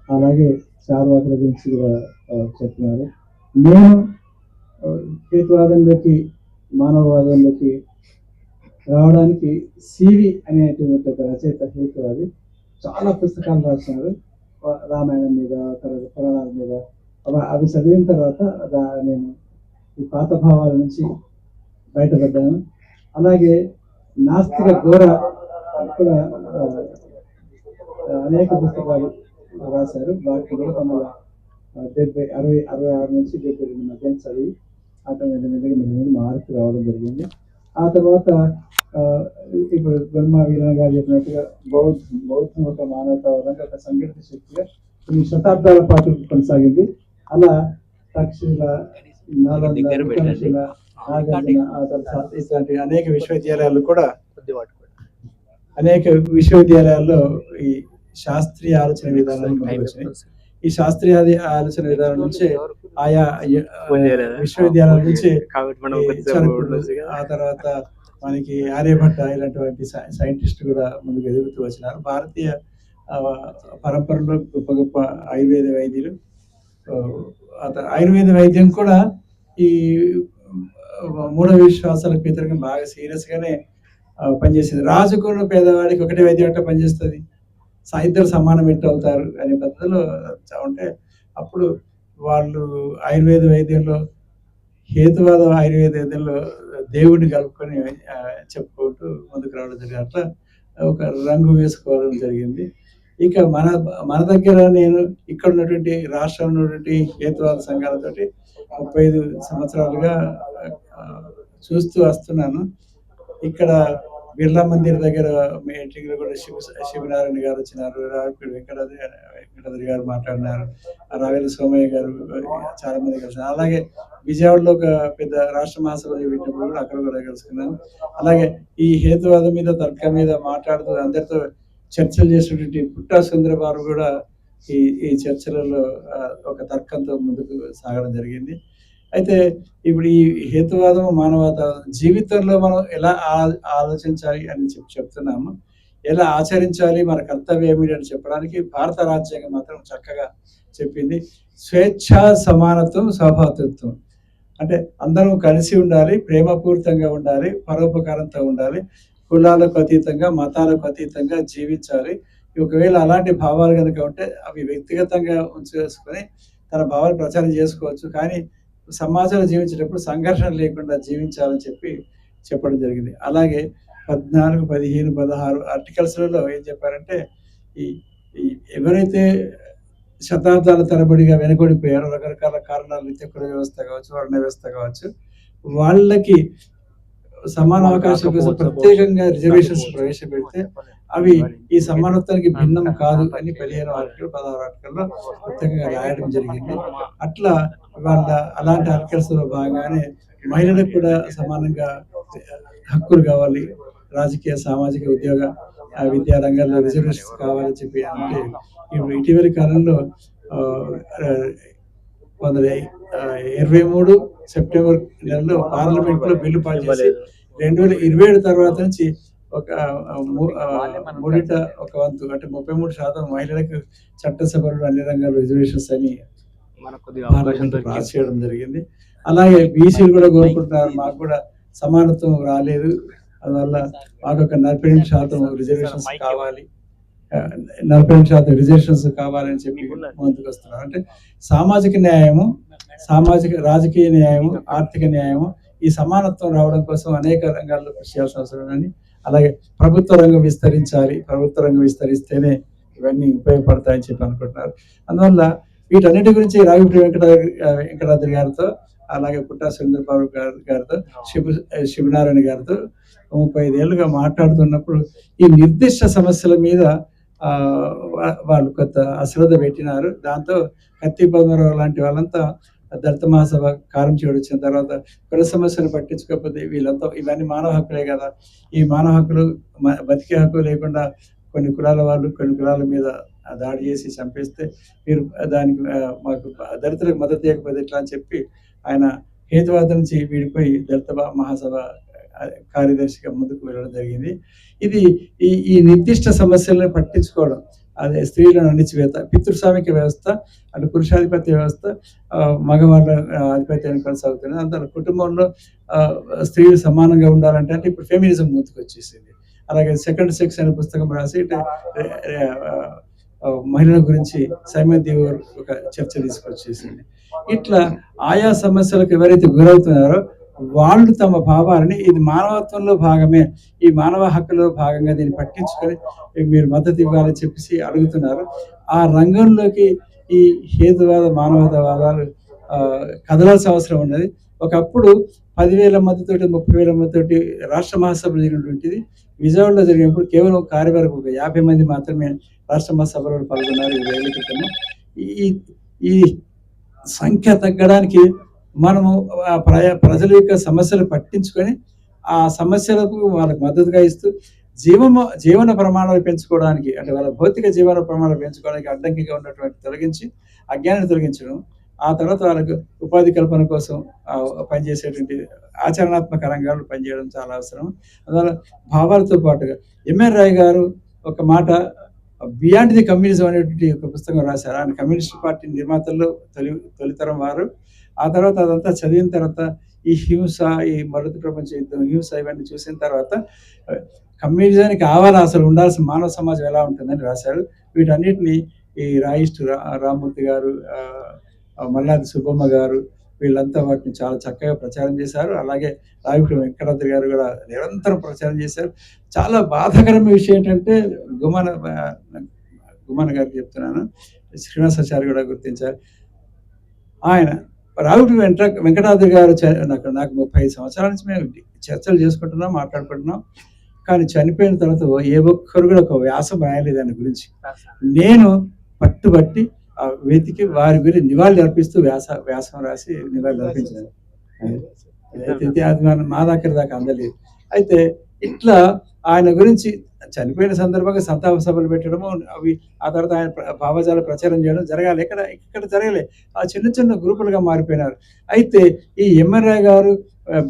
అలాగే చార్వాకుల గురించి కూడా చెప్పినారు. నేను హేతువాదంలోకి మానవవాదంలోకి రావడానికి సివి అనేటువంటి ఒక రచయిత హేతువాది చాలా పుస్తకాలు రాసినారు రామాయణం మీద, తర్వాత పురాణాల మీద. అవి చదివిన తర్వాత నేను ఈ పాత భావాల నుంచి బయటపడ్డాను. అలాగే నాస్తిక ఘోర కూడా అనేక పుస్తకాలు రాశారు. వాటికి కూడా 1966 నుంచి 72 మధ్య చదివి ఆటోమేటిక్గా మార్పు రావడం జరిగింది. ఆ తర్వాత ఇప్పుడు బ్రహ్మ వీరణ గారు చెప్పినట్టుగా బౌద్ధం ఒక మానవతావాదంగా ఒక సంఘటిత శక్తిగా కొన్ని శతాబ్దాల పాటు కొనసాగింది. అలా తక్షశిల, నాలంద, విక్రమశిల, నాగార్జున, ఆ తర్వాత ఇట్లాంటి అనేక విశ్వవిద్యాలయాల్లో ఈ శాస్త్రీయ ఆలోచన విధానాలు వచ్చినాయి. ఈ శాస్త్రీయ ఆలోచన విధానం నుంచి ఆయా విశ్వవిద్యాలయాల నుంచి ఆ తర్వాత మనకి ఆర్యభట్ట ఇలాంటి సైంటిస్ట్ కూడా ముందుకు ఎదుగుతూ వచ్చినారు. భారతీయ పరంపరలో గొప్ప గొప్ప ఆయుర్వేద వైద్యులు, ఆయుర్వేద వైద్యం కూడా ఈ మూఢ విశ్వాసాలకు వ్యతిరేకంగా బాగా సీరియస్ గానే పనిచేసింది. రాజుకున్న పేదవాడికి ఒకటే వైద్యం అంటే పనిచేస్తుంది, ఇద్దరు సమానం ఎట్టు అవుతారు అనే పద్ధతిలో ఉంటే అప్పుడు వాళ్ళు ఆయుర్వేద వైద్యంలో హేతువాద ఆయుర్వేద వైద్యంలో దేవుడిని కలుపుకొని చెప్పుకుంటూ ముందుకు రావడం జరిగింది. అట్లా ఒక రంగు వేసుకోవడం జరిగింది. ఇక మన దగ్గర నేను ఇక్కడ ఉన్నటువంటి రాష్ట్రంలో ఉన్నటువంటి హేతువాద సంఘాలతోటి 35 సంవత్సరాలుగా చూస్తూ వస్తున్నాను. ఇక్కడ బిర్లా మందిర్ దగ్గర మీటింగ్ లో కూడా శివనారాయణ గారు వచ్చినారు, వెంకటాద్రి గారు మాట్లాడినారు, రావేల సోమయ్య గారు చాలా మంది కలిసినారు. అలాగే విజయవాడలో ఒక పెద్ద రాష్ట్ర మహాసభ పెట్టినప్పుడు కూడా అక్కడ కూడా కలుసుకున్నాను. అలాగే ఈ హేతువాదం మీద, తర్కం మీద మాట్లాడుతూ అందరితో చర్చలు చేసినటువంటి పుట్టా సుందరబాబు కూడా ఈ చర్చలలో ఒక తర్కంతో ముందుకు సాగడం జరిగింది. అయితే ఇప్పుడు ఈ హేతువాదం, మానవవాదం జీవితంలో మనం ఎలా ఆలోచించాలి అని చెప్తున్నాము, ఎలా ఆచరించాలి, మన కర్తవ్యం ఏమిటి అని చెప్పడానికి భారత రాజ్యాంగం మాత్రం చక్కగా చెప్పింది. స్వేచ్ఛ, సమానత్వం, సౌభాతృత్వం అంటే అందరం కలిసి ఉండాలి, ప్రేమపూరితంగా ఉండాలి, పరోపకారంతో ఉండాలి, కులాలకు అతీతంగా, మతాలకు అతీతంగా జీవించాలి. ఒకవేళ అలాంటి భావాలు కనుక ఉంటే అవి వ్యక్తిగతంగా ఉంచేసుకొని తన భావాలు ప్రచారం చేసుకోవచ్చు, కానీ సమాజంలో జీవించేటప్పుడు సంఘర్షణ లేకుండా జీవించాలని చెప్పడం జరిగింది. అలాగే 14, 15, 16 ఆర్టికల్స్లలో ఏం చెప్పారంటే ఎవరైతే శతాబ్దాల తరబడిగా వెనుకొడిపోయారో, రకరకాల కారణాలు, నిత్యకుల వ్యవస్థ కావచ్చు, వర్ణ వ్యవస్థ కావచ్చు, వాళ్ళకి సమాన అవకాశం కోసం ప్రత్యేకంగా రిజర్వేషన్స్ ప్రవేశపెడితే అవి ఈ సమానత్వానికి భిన్నం కాదు అని 15 ఆర్టికల్, 16 ఆర్టికల్లో ప్రత్యేకంగా రాయడం జరిగింది. అట్లా వాళ్ళ అలాంటి ఆర్టికల్స్ లో భాగంగానే మహిళలకు కూడా సమానంగా హక్కులు కావాలి, రాజకీయ, సామాజిక, ఉద్యోగ, విద్యా రంగాల్లో రిజర్వేషన్స్ కావాలని చెప్పి అంటే ఇప్పుడు ఇటీవలి కాలంలో 2023 సెప్టెంబర్ నెలలో పార్లమెంట్ లో బిల్లు పాస్ చేసి 2027 తర్వాత నుంచి ఒక మూడిట ఒక వంతు అంటే 33% మహిళలకు చట్టసభలో అన్ని రంగాల్లో రిజర్వేషన్స్ అని పాస్ చేయడం జరిగింది. అలాగే బీసీలు కూడా కోరుకుంటున్నారు, మాకు కూడా సమానత్వం రాలేదు, అందువల్ల మాకు ఒక 48% రిజర్వేషన్స్ కావాలి, 48% రిజర్వేషన్స్ కావాలని చెప్పి ముందుకు వస్తున్నారు. అంటే సామాజిక న్యాయము, రాజకీయ న్యాయము, ఆర్థిక న్యాయము, ఈ సమానత్వం రావడం కోసం అనేక రంగాల్లో కృషి చేయాల్సిన అవసరం ఉందని, అలాగే ప్రభుత్వ రంగం విస్తరించాలి, ప్రభుత్వ రంగం విస్తరిస్తేనే ఇవన్నీ ఉపయోగపడతాయని చెప్పి అనుకుంటున్నారు. అందువల్ల వీటన్నిటి గురించి రావిపూడి వెంకటాద్రి గారితో, అలాగే పుట్టా సుందరబాబు గారితో, శివనారాయణ గారితో 35 ఏళ్ళుగా మాట్లాడుతున్నప్పుడు ఈ నిర్దిష్ట సమస్యల మీద వాళ్ళు కొత్త అశ్రద్ధ పెట్టినారు. దాంతో కత్తి పద్మరావు లాంటి వాళ్ళంతా దళిత మహాసభ కారం చేయడం వచ్చిన తర్వాత కుల సమస్యలు పట్టించుకోకపోతే వీళ్ళంతా ఇవన్నీ మానవ హక్కులే కదా, ఈ మానవ హక్కులు బతికే హక్కు లేకుండా కొన్ని కులాల వాళ్ళు కొన్ని కులాల మీద దాడి చేసి చంపేస్తే మీరు దానికి మాకు దళితులకు మద్దతు ఇవ్వకపోతే ఎట్లా అని చెప్పి ఆయన హేతువాద నుంచి విడిపోయి దళిత మహాసభ కార్యదర్శిగా ముందుకు వెళ్ళడం జరిగింది. ఇది ఈ నిర్దిష్ట సమస్యలను పట్టించుకోవడం, అదే స్త్రీలను అణిచివేత, పితృస్వామిక వ్యవస్థ, అటు పురుషాధిపత్య వ్యవస్థ, మగవాళ్ళ ఆధిపత్యాన్ని కొనసాగుతుంది. అందులో కుటుంబంలో స్త్రీలు సమానంగా ఉండాలంటే అంటే ఇప్పుడు ఫెమినిజం ముందుకు వచ్చేసింది. అలాగే సెకండ్ సెక్స్ అనే పుస్తకం రాసి మహిళల గురించి సైమన్ దేవర్ ఒక చర్చ తీసుకొచ్చేసింది. ఇట్లా ఆయా సమస్యలకు ఎవరైతే గురవుతున్నారో వాళ్ళు తమ భావాలని ఇది మానవత్వంలో భాగమే, ఈ మానవ హక్కులో భాగంగా దీన్ని పట్టించుకొని మీరు మద్దతు ఇవ్వాలని చెప్పేసి అడుగుతున్నారు. ఆ రంగంలోకి ఈ హేతువాద మానవతావాదాలు కదలాల్సిన అవసరం ఉన్నది. ఒకప్పుడు 10,000 మందితోటి 30,000 మందితోటి రాష్ట్ర మహాసభ జరిగినటువంటిది విజయవాడలో జరిగినప్పుడు కేవలం కార్యవర్గం 50 మంది మాత్రమే రాష్ట్ర మహాసభలో పాల్గొన్నారు 20 ఏళ్ల క్రితము. ఈ సంఖ్య తగ్గడానికి మనము ప్రజల యొక్క సమస్యలు పట్టించుకొని ఆ సమస్యలకు వాళ్ళకు మద్దతుగా ఇస్తూ జీవన ప్రమాణాలు పెంచుకోవడానికి, అంటే వాళ్ళ భౌతిక జీవన ప్రమాణాలు పెంచుకోవడానికి అడ్డంకిగా ఉన్నటువంటి తొలగించి అజ్ఞానాన్ని తొలగించడం, ఆ తర్వాత వాళ్ళకు ఉపాధి కల్పన కోసం పనిచేసేటువంటి ఆచరణాత్మక రంగాల్లో పనిచేయడం చాలా అవసరం. అందువల్ల భావాలతో పాటుగా ఎంఎన్ రాయ్ గారు ఒక మాట బియాండ్ ది కమ్యూనిజం అనేటువంటి ఒక పుస్తకం రాశారు. ఆయన కమ్యూనిస్ట్ పార్టీ నిర్మాతల్లో తొలితరం వారు. ఆ తర్వాత అదంతా చదివిన తర్వాత ఈ హింస, ఈ మొదటి ప్రపంచ యుద్ధం, హింస ఇవన్నీ చూసిన తర్వాత కమ్యూనిజానికి కావాలా, అసలు ఉండాల్సిన మానవ సమాజం ఎలా ఉంటుందని రాశారు. వీటన్నిటిని ఈ రాయిస్ట్ రామ్మూర్తి గారు, మల్లాది సుబ్బమ్మ గారు వీళ్ళంతా వాటిని చాలా చక్కగా ప్రచారం చేశారు. అలాగే రావిపూడి వెంకటాద్రి గారు కూడా నిరంతరం ప్రచారం చేశారు. చాలా బాధాకరమైన విషయం ఏంటంటే గుమ్మన గారికి చెప్తున్నాను, శ్రీనివాసాచార్య కూడా గుర్తించారు. ఆయన రావిపూడి వెంకటాద్రి గారు నాకు 35 సంవత్సరాల నుంచి మేము చర్చలు చేసుకుంటున్నాం, మాట్లాడుకుంటున్నాం. కానీ చనిపోయిన తర్వాత ఏ ఒక్కరు కూడా ఒక వ్యాసం రాయలేదు దాని గురించి. నేను పట్టుబట్టి వెతికి వారి గురించి నివాళులు అర్పిస్తూ వ్యాసం రాసి నివాళులు అర్పించాను. అది మా దగ్గర దాకా అందలేదు. అయితే ఇట్లా ఆయన గురించి చనిపోయిన సందర్భంగా సంతాప సభలు పెట్టడము, అవి ఆ తర్వాత ఆయన భావజాల ప్రచారం చేయడం జరగాలి. ఇక్కడ జరగలే. ఆ చిన్న చిన్న గ్రూపులుగా మారిపోయినారు. అయితే ఈ ఎంఎన్ రాయ్ గారు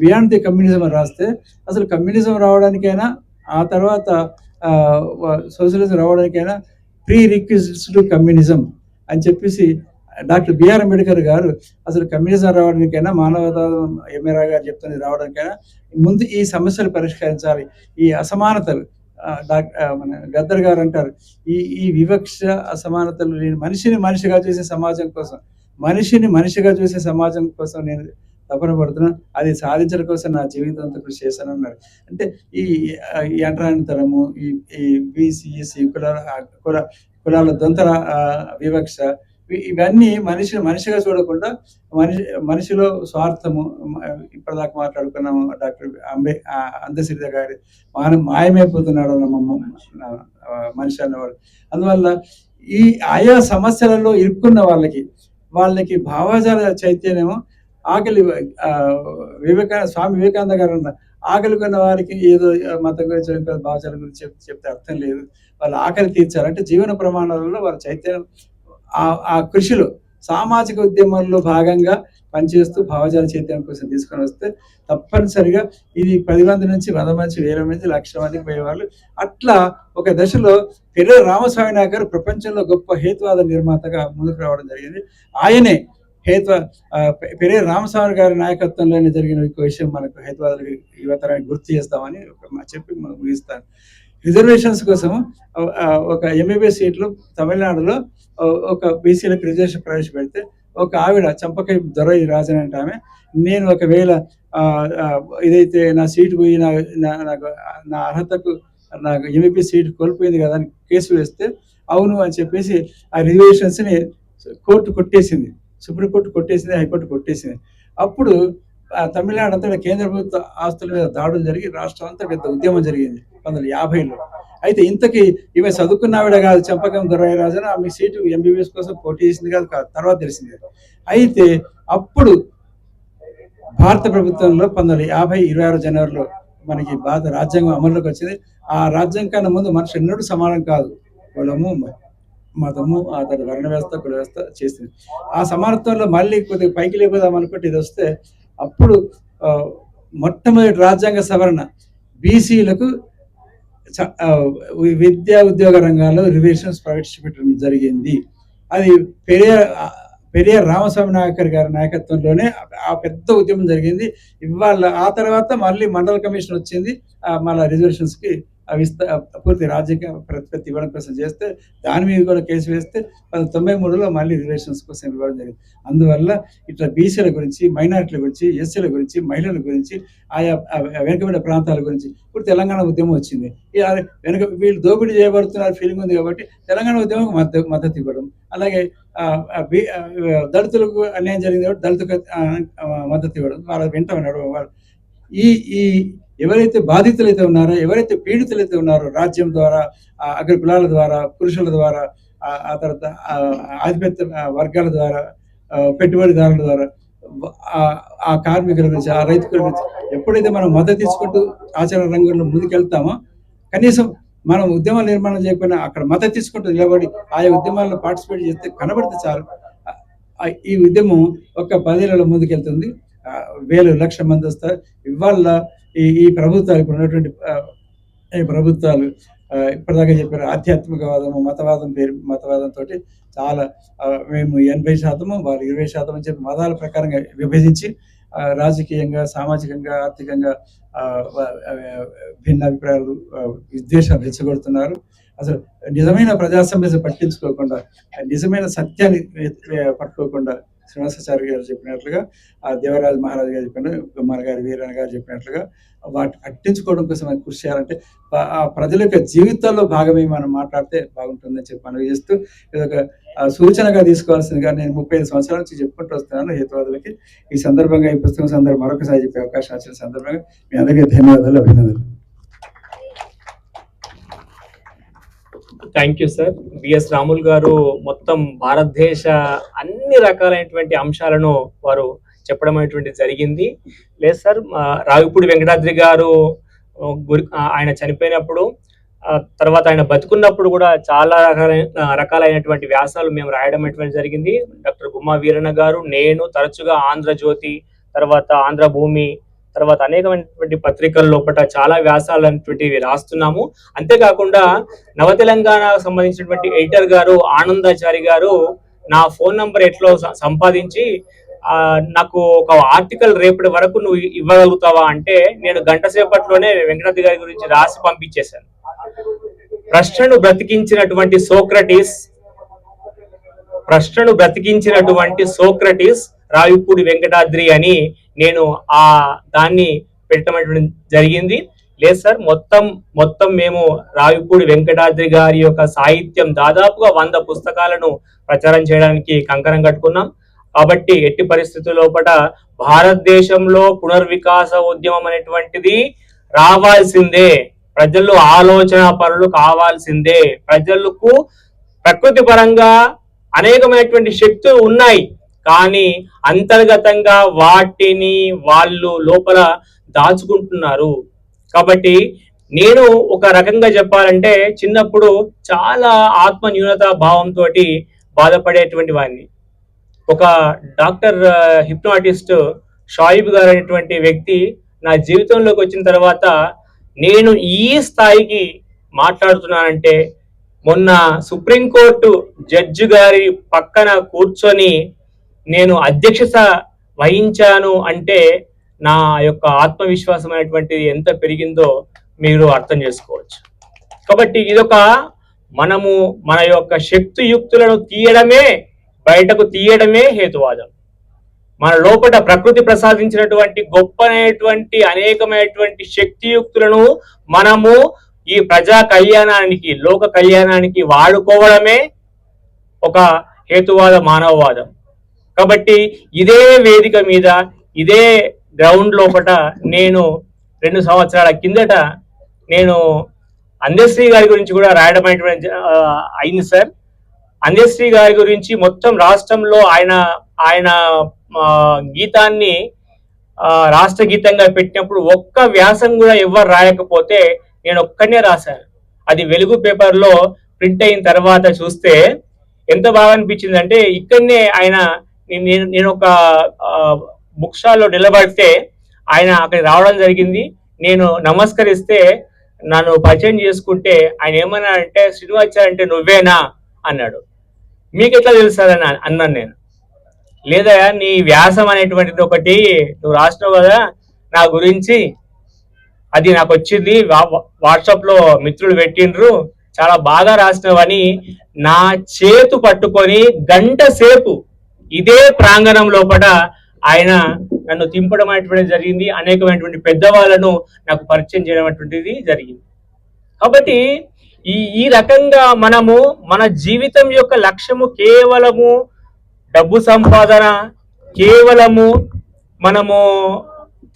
బియాండ్ ది కమ్యూనిజం రాస్తే అసలు కమ్యూనిజం రావడానికైనా, ఆ తర్వాత సోషలిజం రావడానికైనా ప్రీ రిక్విజిట్స్ టు కమ్యూనిజం అని చెప్పేసి డాక్టర్ బిఆర్ అంబేద్కర్ గారు అసలు కమ్యూనిజం రావడానికైనా, మానవతావాదం ఎంఎన్ రాయ్ గారు చెప్తున్నది రావడానికైనా ముందు ఈ సమస్యలు పరిష్కరించాలి. ఈ అసమానతలు, మన గద్దర్ గారు అంటారు, ఈ వివక్ష అసమానతలు లేని మనిషిని మనిషిగా చూసే సమాజం కోసం, నేను తపన పడుతున్నాను. అది సాధించడం కోసం నా జీవితంతో కృషి చేశానన్నారు. అంటే ఈ అంటరానితనము, ఈ బీసీ ఎస్సీ కులాల దొంతర వివక్ష, ఇవన్నీ మనిషిగా చూడకుండా మనిషిలో స్వార్థము, ఇప్పటిదాకా మాట్లాడుకున్నాము డాక్టర్ అందశ్రీ గారి మాయమైపోతున్నాడు మనిషి అన్నవాడు. అందువల్ల ఈ ఆయా సమస్యలలో ఇరుక్కున్న వాళ్ళకి భావజాల చైతన్యము, ఆకలి, స్వామి వివేకానంద గారు అన్న ఆకలి కొన్న వారికి ఏదో మతం గురించి భావజాల గురించి చెప్తే అర్థం లేదు. వాళ్ళ ఆకలి తీర్చాలంటే జీవన ప్రమాణాలలో వాళ్ళ చైతన్యం, ఆ కృషిలో సామాజిక ఉద్యమంలో భాగంగా పనిచేస్తూ భావజాల చైతన్యం కోసం తీసుకొని వస్తే తప్పనిసరిగా ఇది 10 మంది నుంచి 100 మంది, 1000 మంది, 1,00,000 మందికి పోయేవాళ్ళు. అట్లా ఒక దశలో పెరే రామస్వామి నాయక్ గారు ప్రపంచంలో గొప్ప హేతువాద నిర్మాతగా ముందుకు రావడం జరిగింది. ఆయనే పెరే రామస్వామి గారి నాయకత్వంలోనే జరిగిన విషయం మనకు హేతువాదులకు యువతరానికి గుర్తు చేస్తామని చెప్పి ముగిస్తాను. రిజర్వేషన్స్ కోసం ఒక ఎంబీబీఎస్ సీట్లు తమిళనాడులో ఒక బీసీలకు రిజర్వేషన్ ప్రవేశపెడితే ఒక ఆవిడ చంపకై దొరై రాజన్ అంటే ఆమె, నేను ఒకవేళ ఇదైతే నా సీటు పోయి నాకు నా అర్హతకు నాకు ఎంబీబీఎస్ సీటు కోల్పోయింది కదా అని కేసు వేస్తే అవును అని చెప్పేసి ఆ రిజర్వేషన్స్ని కోర్టు కొట్టేసింది, సుప్రీంకోర్టు కొట్టేసింది, హైకోర్టు కొట్టేసింది. అప్పుడు తమిళనాడు అంతా కేంద్ర ప్రభుత్వ ఆస్తుల మీద దాడులు జరిగి రాష్ట్రం అంతా పెద్ద ఉద్యమం జరిగింది 1950లో. అయితే ఇంతకీ ఈమె చదువుకున్న ఆవిడ కాదు, చంపకం దొరయ్యరాజన్, ఆమె సీటు ఎంబీబీఎస్ కోసం పోటీ చేసింది కాదు, తర్వాత తెలిసింది. అయితే అప్పుడు భారత ప్రభుత్వంలో 1950 26 జనవరిలో మనకి భారత రాజ్యాంగం అమల్లోకి వచ్చింది. ఆ రాజ్యాంగం కన్నా ముందు మనిషి ఎన్నడూ సమానం కాదు, కులము మతము, ఆ తర్వాత వర్ణ వ్యవస్థ, కుల వ్యవస్థ చేసింది. ఆ సమానత్వంలో మళ్ళీ కొద్దిగా పైకి లేపుదాం అనుకుంటే ఇది వస్తే అప్పుడు మొట్టమొదటి రాజ్యాంగ సవరణ బీసీలకు విద్యా ఉద్యోగ రంగాల్లో రిజర్వేషన్స్ ప్రవేశపెట్టడం జరిగింది. అది పెరియార్ రామస్వామి నాయకర్ గారి నాయకత్వంలోనే ఆ పెద్ద ఉద్యమం జరిగింది. ఇవాళ ఆ తర్వాత మళ్ళీ మండల కమిషన్ వచ్చింది, మళ్ళీ రిజర్వేషన్స్కి పూర్తి రాజకీయ ప్రతిపత్తి ఇవ్వడం కోసం చేస్తే దాని మీద కూడా కేసు వేస్తే 1993లో మళ్ళీ రిజర్వేషన్స్ కోసం ఇవ్వడం జరిగింది. అందువల్ల ఇట్లా బీసీల గురించి, మైనారిటీల గురించి, ఎస్సీల గురించి, మహిళల గురించి, ఆయా వెనుకబడిన ప్రాంతాల గురించి ఇప్పుడు తెలంగాణ ఉద్యమం వచ్చింది. వీళ్ళు దోపిడీ చేయబడుతున్నారు ఫీలింగ్ ఉంది కాబట్టి తెలంగాణ ఉద్యమం మద్దతు ఇవ్వడం, అలాగే దళితులకు అన్యాయం జరిగింది కాబట్టి దళితులకు మద్దతు ఇవ్వడం, వాళ్ళ వెంట నడవడం. ఈ ఎవరైతే బాధితులైతే ఉన్నారో, ఎవరైతే పీడితులైతే ఉన్నారో రాజ్యం ద్వారా, అగ్ర కులాల ద్వారా, పురుషుల ద్వారా, ఆ తర్వాత ఆధిపత్య వర్గాల ద్వారా, పెట్టుబడిదారుల ద్వారా, ఆ కార్మికుల గురించి, ఆ రైతుల గురించి ఎప్పుడైతే మనం మద్దతు తీసుకుంటూ ఆచరణ రంగంలో ముందుకెళ్తామో, కనీసం మనం ఉద్యమ నిర్మాణం చేయకపోయినా అక్కడ మద్దతు తీసుకుంటూ నిలబడి ఆయా ఉద్యమాల్లో పార్టిసిపేట్ చేస్తే కనబడితే చాలు. ఈ ఉద్యమం ఒక 10 ఏళ్లలో ముందుకెళ్తుంది. వేలు లక్షల మంది వస్తారు. ఇవాళ ఈ ప్రభుత్వాలు, ఇప్పుడు ఉన్నటువంటి ఈ ప్రభుత్వాలు ఇప్పటిదాకా చెప్పారు ఆధ్యాత్మికవాదము, మతవాదంతో చాలా మేము 80%, వాళ్ళు 20% అని చెప్పి మతాల ప్రకారంగా విభజించి రాజకీయంగా, సామాజికంగా, ఆర్థికంగా భిన్న అభిప్రాయాలు, విద్వేషాలు రెచ్చగొడుతున్నారు. అసలు నిజమైన ప్రజాసమస్య పట్టించుకోకుండా, నిజమైన సత్యాన్ని పట్టుకోకుండా శ్రీనివాసాచార్య గారు చెప్పినట్లుగా, దేవరాజు మహారాజు గారు చెప్పిన, గుమ్మర గారు, వీరన్న గారు చెప్పినట్లుగా వాటిని పట్టించుకోవడం కోసం మనం కృషి చేయాలంటే ఆ ప్రజల యొక్క జీవితాల్లో భాగమే మనం మాట్లాడితే బాగుంటుందని చెప్పి మనవి చేస్తూ, ఇది ఒక సూచనగా తీసుకోవాల్సిందిగా నేను 35 సంవత్సరాల నుంచి చెప్పుకుంటూ వస్తున్నాను హేతువాదులకి. ఈ సందర్భంగా, ఈ పుస్తకం సందర్భంగా మరొకసారి చెప్పే అవకాశం వచ్చిన సందర్భంగా మీ అందరికీ ధన్యవాదాలు, అభినందనలు. Thank you sir. B S Ramulu గారు మొత్తం భారతదేశ అన్ని రకాలైనటువంటి అంశాలను వారు చెప్పడం అనేటువంటి జరిగింది. లేదు సార్, రావిపూడి వెంకటాద్రి గారు ఆయన చనిపోయినప్పుడు, తర్వాత ఆయన బతుకున్నప్పుడు కూడా చాలా రకాలైనటువంటి వ్యాసాలు మేము రాయడం అనేటువంటి జరిగింది. డాక్టర్ గుమ్మా వీరన్న గారు, నేను తరచుగా ఆంధ్రజ్యోతి, తర్వాత ఆంధ్రభూమి, తర్వాత అనేకమైనటువంటి పత్రికల లోపల చాలా వ్యాసాలు అనేటువంటివి రాస్తున్నాము. అంతేకాకుండా నవ తెలంగాణకు సంబంధించినటువంటి ఎడిటర్ గారు ఆనందాచారి గారు నా ఫోన్ నంబర్ ఎట్లో సంపాదించి నాకు ఒక ఆర్టికల్ రేపటి వరకు నువ్వు ఇవ్వగలుగుతావా అంటే నేను గంట సేపట్లోనే వెంకటాద్రి గారి గురించి రాసి పంపించేశాను. ప్రశ్నను బ్రతికించినటువంటి సోక్రటీస్ రావిపూడి వెంకటాద్రి అని నేను దాన్ని పెట్టడం జరిగింది. లేదు సార్, మొత్తం మేము రావిపూడి వెంకటాద్రి గారి యొక్క సాహిత్యం దాదాపుగా 100 పుస్తకాలను ప్రచారం చేయడానికి కంకణం కట్టుకున్నాం. కాబట్టి ఎట్టి పరిస్థితుల లోపల భారతదేశంలో పునర్వికాస ఉద్యమం అనేటువంటిది రావాల్సిందే. ప్రజలు ఆలోచన పరులు కావాల్సిందే. ప్రజలకు ప్రకృతి పరంగా అనేకమైనటువంటి శక్తులు ఉన్నాయి, కానీ అంతర్గతంగా వాటిని వాళ్ళు లోపల దాచుకుంటున్నారు. కాబట్టి నేను ఒక రకంగా చెప్పాలంటే చిన్నప్పుడు చాలా ఆత్మ న్యూనతా భావంతో బాధపడేటువంటి వాడిని. ఒక డాక్టర్ హిప్నాటిస్ట్ షాయిబ్ గారు అనేటువంటి వ్యక్తి నా జీవితంలోకి వచ్చిన తర్వాత నేను ఈ స్థాయికి మాట్లాడుతున్నానంటే, మొన్న సుప్రీంకోర్టు జడ్జి గారి పక్కన కూర్చొని నేను అధ్యక్షత వహించాను అంటే నా యొక్క ఆత్మవిశ్వాసం అనేటువంటిది ఎంత పెరిగిందో మీరు అర్థం చేసుకోవచ్చు. కాబట్టి ఇదొక మన యొక్క శక్తియుక్తులను బయటకు తీయడమే హేతువాదం. మన లోపల ప్రకృతి ప్రసాదించినటువంటి గొప్పనైనటువంటి అనేకమైనటువంటి శక్తియుక్తులను మనము ఈ ప్రజా కళ్యాణానికి, లోక కళ్యాణానికి వాడుకోవడమే ఒక హేతువాద మానవవాదం. కాబట్టి ఇదే వేదిక మీద, ఇదే గ్రౌండ్ లోపల నేను 2 సంవత్సరాల కిందట నేను అందశ్రీ గారి గురించి కూడా రాయడం అయింది సార్. అందశ్రీ గారి గురించి మొత్తం రాష్ట్రంలో ఆయన గీతాన్ని రాష్ట్ర గీతంగా పెట్టినప్పుడు ఒక్క వ్యాసం కూడా ఎవరు రాయకపోతే నేను ఒక్కనే రాశాను. అది వెలుగు పేపర్లో ప్రింట్ అయిన తర్వాత చూస్తే ఎంత బాగా అనిపించింది అంటే, ఇక్కడనే ఆయన నేను ఒక బుక్ స్టాల్లో నిలబడితే ఆయన అక్కడికి రావడం జరిగింది. నేను నమస్కరిస్తే నన్ను పరిచయం చేసుకుంటే ఆయన ఏమన్నా అంటే, శ్రీనివాచార్య అంటే నువ్వేనా అన్నాడు. మీకు ఎట్లా తెలుస్తుందని అన్నాను నేను. లేదా నీ వ్యాసం అనేటువంటిది ఒకటి నువ్వు రాసినావు కదా నా గురించి, అది నాకు వచ్చింది, వాట్సాప్ లో మిత్రులు పెట్టిండ్రు, చాలా బాగా రాసినవని నా చేతు పట్టుకొని గంట సేపు ఇదే ప్రాంగణం లోపల ఆయన నన్ను తింపడం అనేటువంటిది జరిగింది. అనేకమైనటువంటి పెద్దవాళ్ళను నాకు పరిచయం చేయడం అనేటువంటిది జరిగింది. కాబట్టి ఈ రకంగా మనము మన జీవితం యొక్క లక్ష్యము కేవలము డబ్బు సంపాదన, కేవలము మనము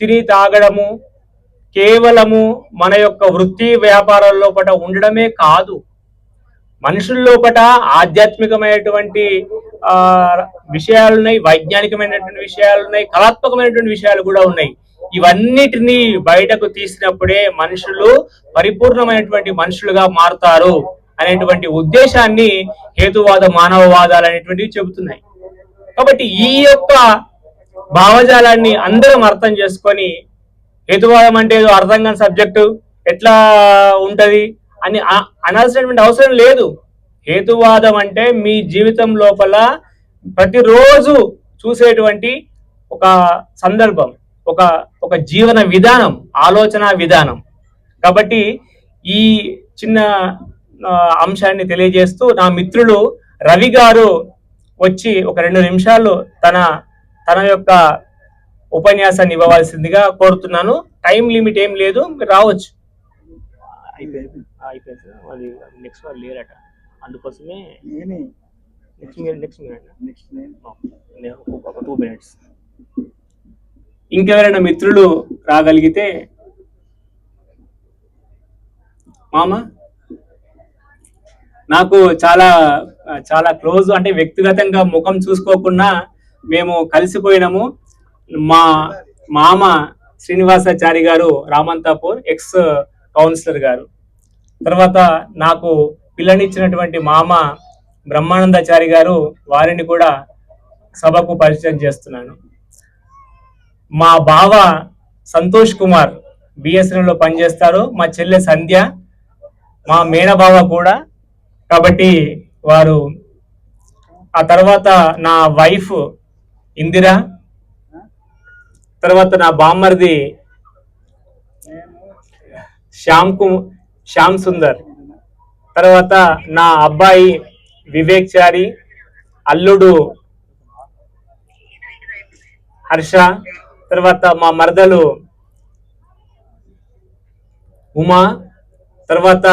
తిని తాగడము, కేవలము మన యొక్క వృత్తి వ్యాపారాల లోపల ఉండడమే కాదు. మనుషుల లోపల ఆధ్యాత్మికమైనటువంటి విషయాలున్నాయి, వైజ్ఞానికమైనటువంటి విషయాలున్నాయి, కళాత్మకమైనటువంటి విషయాలు కూడా ఉన్నాయి. ఇవన్నిటినీ బయటకు తీసినప్పుడే మనుషులు పరిపూర్ణమైనటువంటి మనుషులుగా మారుతారు అనేటువంటి ఉద్దేశాన్ని హేతువాద మానవవాదాలు అనేటువంటివి చెబుతున్నాయి. కాబట్టి ఈ యొక్క భావజాలాన్ని అందరం అర్థం చేసుకొని, హేతువాదం అంటే ఏదో అర్థం కాని సబ్జెక్టు ఎట్లా ఉంటది అని అనాల్సినటువంటి అవసరం లేదు. హేతువాదం అంటే మీ జీవితం లోపల ప్రతిరోజు చూసేటువంటి ఒక సందర్భం, ఒక జీవన విధానం, ఆలోచన విధానం. కాబట్టి ఈ చిన్న అంశాన్ని తెలియజేస్తూ నా మిత్రులు రవి గారు వచ్చి ఒక 2 నిమిషాలు తన యొక్క ఉపన్యాసాన్ని ఇవ్వవలసిందిగా కోరుతున్నాను. టైం లిమిట్ ఏం లేదు, మీరు రావచ్చు. అయిపోయింది వాళ్ళు నెక్స్ట్ వాళ్ళు లేరట, అందుకోసమే నెక్స్ట్ ఒక 2 minutes. ఇంకెవరైనా మిత్రులు రాగలిగితే. మామ నాకు చాలా చాలా క్లోజ్, అంటే వ్యక్తిగతంగా ముఖం చూసుకోకుండా మేము కలిసిపోయినాము. మా మామ శ్రీనివాసాచారి గారు రామంతాపూర్ ఎక్స్ కౌన్సిలర్ గారు, తర్వాత నాకు పిల్లనిచ్చినటువంటి మామ బ్రహ్మానందాచారి గారు, వారిని కూడా సభకు పరిచయం చేస్తున్నాను. మా బావ సంతోష్ కుమార్ బిఎస్ఎన్ఎల్ లో పనిచేస్తారు, మా చెల్లె సంధ్య, మా మేనబావ కూడా. కాబట్టి వారు, ఆ తర్వాత నా వైఫ్ ఇందిరా, తర్వాత నా బామ్మర్ది శ్యామ్ సుందర్, తర్వాత నా అబ్బాయి వివేక్ చారి, అల్లుడు హర్ష, తర్వాత మా మరదలు ఉమా, తర్వాత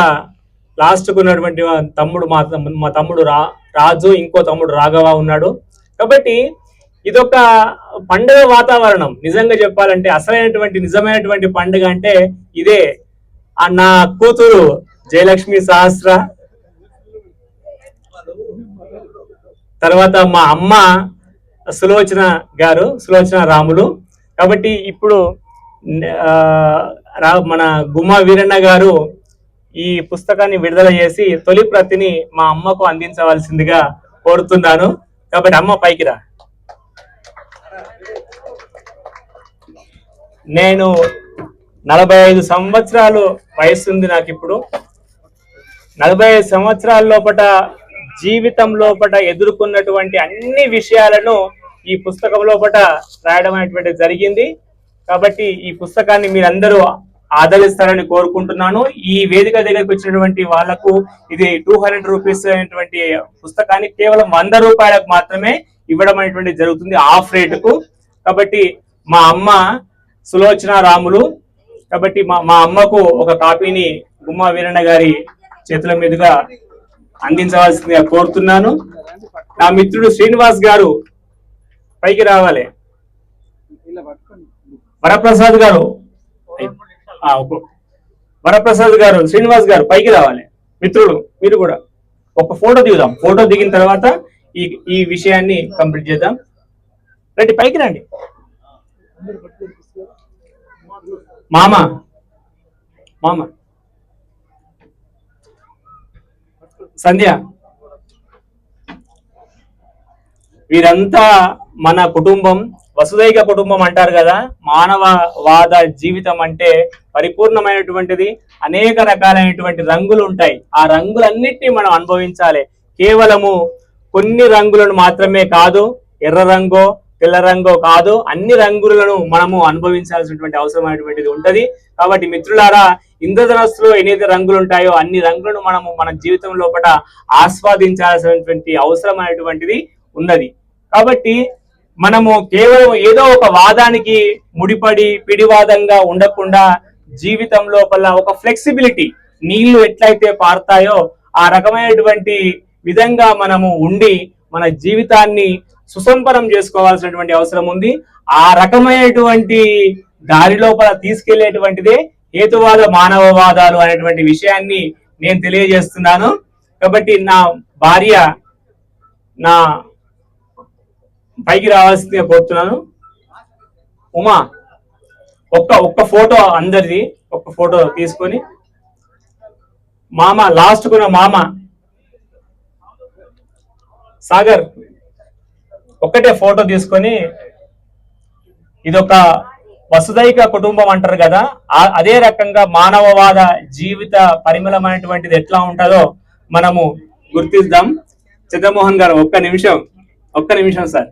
లాస్ట్కు ఉన్నటువంటి తమ్ముడు మా తమ్ముడు రాజు, ఇంకో తమ్ముడు రాఘవ ఉన్నాడు. కాబట్టి ఇదొక పండుగ వాతావరణం. నిజంగా చెప్పాలంటే అసలైనటువంటి నిజమైనటువంటి పండుగ అంటే ఇదే. నా కూతురు జయలక్ష్మి సహస్ర, తర్వాత మా అమ్మ సులోచన గారు, సులోచన రాములు. కాబట్టి ఇప్పుడు మన గుమ్మా వీరన్న గారు ఈ పుస్తకాన్ని విడుదల చేసి తొలి ప్రతిని మా అమ్మకు అందించవలసిందిగా కోరుతున్నాను. కాబట్టి అమ్మ పైకి రా. నేను 45 సంవత్సరాలు వయసుంది నాకు ఇప్పుడు. 45 సంవత్సరాల లోపల జీవితం లోపల ఎదుర్కొన్నటువంటి అన్ని విషయాలను ఈ పుస్తకం లోపల రాయడం అనేటువంటిది జరిగింది. కాబట్టి ఈ పుస్తకాన్ని మీరందరూ ఆదరిస్తారని కోరుకుంటున్నాను. ఈ వేదిక దగ్గరకు వచ్చినటువంటి వాళ్లకు ఇది 200 రూపీస్ అనేటువంటి పుస్తకాన్ని కేవలం 100 రూపాయలకు మాత్రమే ఇవ్వడం అనేటువంటి జరుగుతుంది, ఆఫ్ రేటుకు. కాబట్టి మా అమ్మ సులోచన రాములు, కాబట్టి మా అమ్మకు ఒక కాపీని గుమ్మా వీరన్న గారి చేతుల మీదుగా అందించవలసిందిగా కోరుతున్నాను. నా మిత్రుడు శ్రీనివాస్ గారు పైకి రావాలి. వరప్రసాద్ గారు, శ్రీనివాస్ గారు పైకి రావాలి. మిత్రుడు మీరు కూడా ఒక ఫోటో దిగుదాం. ఫోటో దిగిన తర్వాత ఈ విషయాన్ని కంప్లీట్ చేద్దాం. రండి, పైకి రండి. మామ సంధ్య, వీరంతా మన కుటుంబం, వసుదైక కుటుంబం అంటారు కదా. మానవవాద జీవితం అంటే పరిపూర్ణమైనటువంటిది. అనేక రకాలైనటువంటి రంగులు ఉంటాయి. ఆ రంగులన్నిటినీ మనం అనుభవించాలి. కేవలము కొన్ని రంగులను మాత్రమే కాదు, ఎర్ర రంగో తెల్ల రంగో కాదు, అన్ని రంగులను మనము అనుభవించాల్సినటువంటి అవసరమైనటువంటిది ఉంటది. కాబట్టి మిత్రులారా, ఇంద్రధనస్సులో ఎన్నైతే రంగులు ఉంటాయో అన్ని రంగులను మనము మన జీవితం లోపల ఆస్వాదించాల్సినటువంటి అవసరమైనటువంటిది ఉన్నది. కాబట్టి మనము కేవలం ఏదో ఒక వాదానికి ముడిపడి పిడివాదంగా ఉండకుండా జీవితం లోపల ఒక ఫ్లెక్సిబిలిటీ, నీళ్లు ఎట్లయితే పారుతాయో ఆ రకమైనటువంటి విధంగా మనము ఉండి మన జీవితాన్ని సుసంపన్నం చేసుకోవాల్సినటువంటి అవసరం ఉంది. ఆ రకమైనటువంటి దారి లోపల తీసుకెళ్లేటువంటిదే హేతువాద మానవవాదాలు అనేటువంటి విషయాన్ని నేను తెలియజేస్తున్నాను. కాబట్టి నా భార్య నా పైకి రావాల్సిందిగా కోరుతున్నాను. ఉమా, ఒక్క ఫోటో అందరిది, ఒక్క ఫోటో తీసుకొని మామ లాస్ట్ కున్న మామ సాగర్ ఒక్కటే ఫోటో తీసుకొని, ఇదొక వసుదైక కుటుంబం అంటారు కదా, అదే రకంగా మానవవాద జీవిత పరిమళమైనటువంటిది ఎట్లా ఉంటుందో మనము గుర్తిద్దాం. చంద్రమోహన్ గారు ఒక్క నిమిషం sir.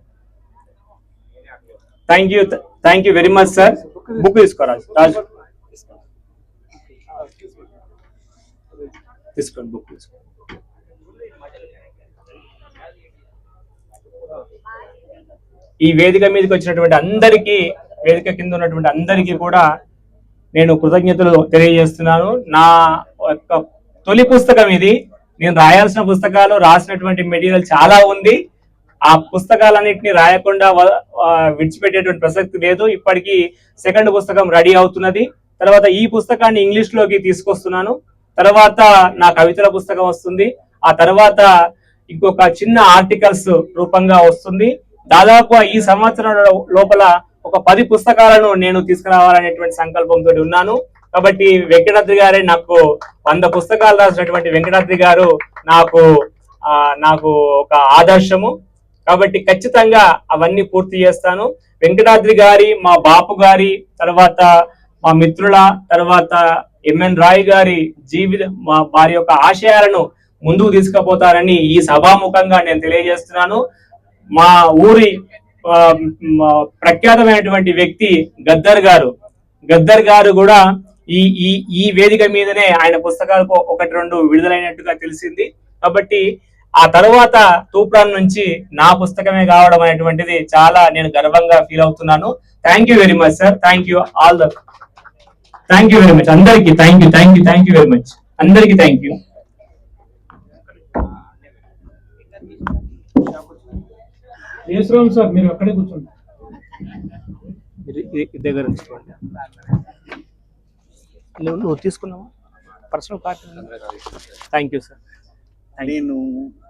Thank you very much sir. Book తీసుకోరా రాజు, తీసుకోండి బుక్ తీసుకోండి. ఈ వేదిక మీదకి వచ్చినటువంటి అందరికీ, వేదిక కింద ఉన్నటువంటి అందరికీ కూడా నేను కృతజ్ఞతలు తెలియజేస్తున్నాను. నా యొక్క తొలి పుస్తకం ఇది. నేను రాయాల్సిన పుస్తకాలు, రాసినటువంటి మెటీరియల్ చాలా ఉంది. ఆ పుస్తకాలన్నింటినీ రాయకుండా విడిచిపెట్టేటువంటి ప్రసక్తి లేదు. ఇప్పటికీ సెకండ్ పుస్తకం రెడీ అవుతున్నది. తర్వాత ఈ పుస్తకాన్ని ఇంగ్లీష్ లోకి తీసుకొస్తున్నాను. తర్వాత నా కవితల పుస్తకం వస్తుంది. ఆ తర్వాత ఇంకొక చిన్న ఆర్టికల్స్ రూపంగా వస్తుంది. దాదాపు ఈ సంవత్సరం లోపల ఒక 10 పుస్తకాలను నేను తీసుకురావాలనేటువంటి సంకల్పంతో ఉన్నాను. కాబట్టి వెంకటాద్రి గారే నాకు 100 పుస్తకాలు రాసినటువంటి వెంకటాద్రి గారు నాకు ఒక ఆదర్శము. కాబట్టి ఖచ్చితంగా అవన్నీ పూర్తి చేస్తాను. వెంకటాద్రి గారి, మా బాపు గారి, తర్వాత మా మిత్రుల, తర్వాత ఎంఎన్ రాయ్ గారి వారి యొక్క ఆశయాలను ముందుకు తీసుకుపోతారని ఈ సభాముఖంగా నేను తెలియజేస్తున్నాను. మా ఊరి ప్రఖ్యాతమైనటువంటి వ్యక్తి గద్దర్ గారు కూడా ఈ వేదిక మీదనే ఆయన పుస్తకాలు 1-2 విడుదలైనట్టుగా తెలిసింది. కాబట్టి ఆ తర్వాత తూప్రాన్ నుంచి నా పుస్తకమే కావడం అనేటువంటిది చాలా నేను గర్వంగా ఫీల్ అవుతున్నాను. Thank you very much sir. Thank you very much అందరికి. థ్యాంక్ యూ వెరీ మచ్ అందరికి. Thank you. సార్ మీరు అక్కడే కూర్చోండి. దగ్గర ఉంచుకోండి. నువ్వు తీసుకున్నావా personal card? Thank you sir. నేను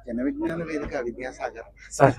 జన విజ్ఞాన వేదిక విద్యాసాగర్ సార్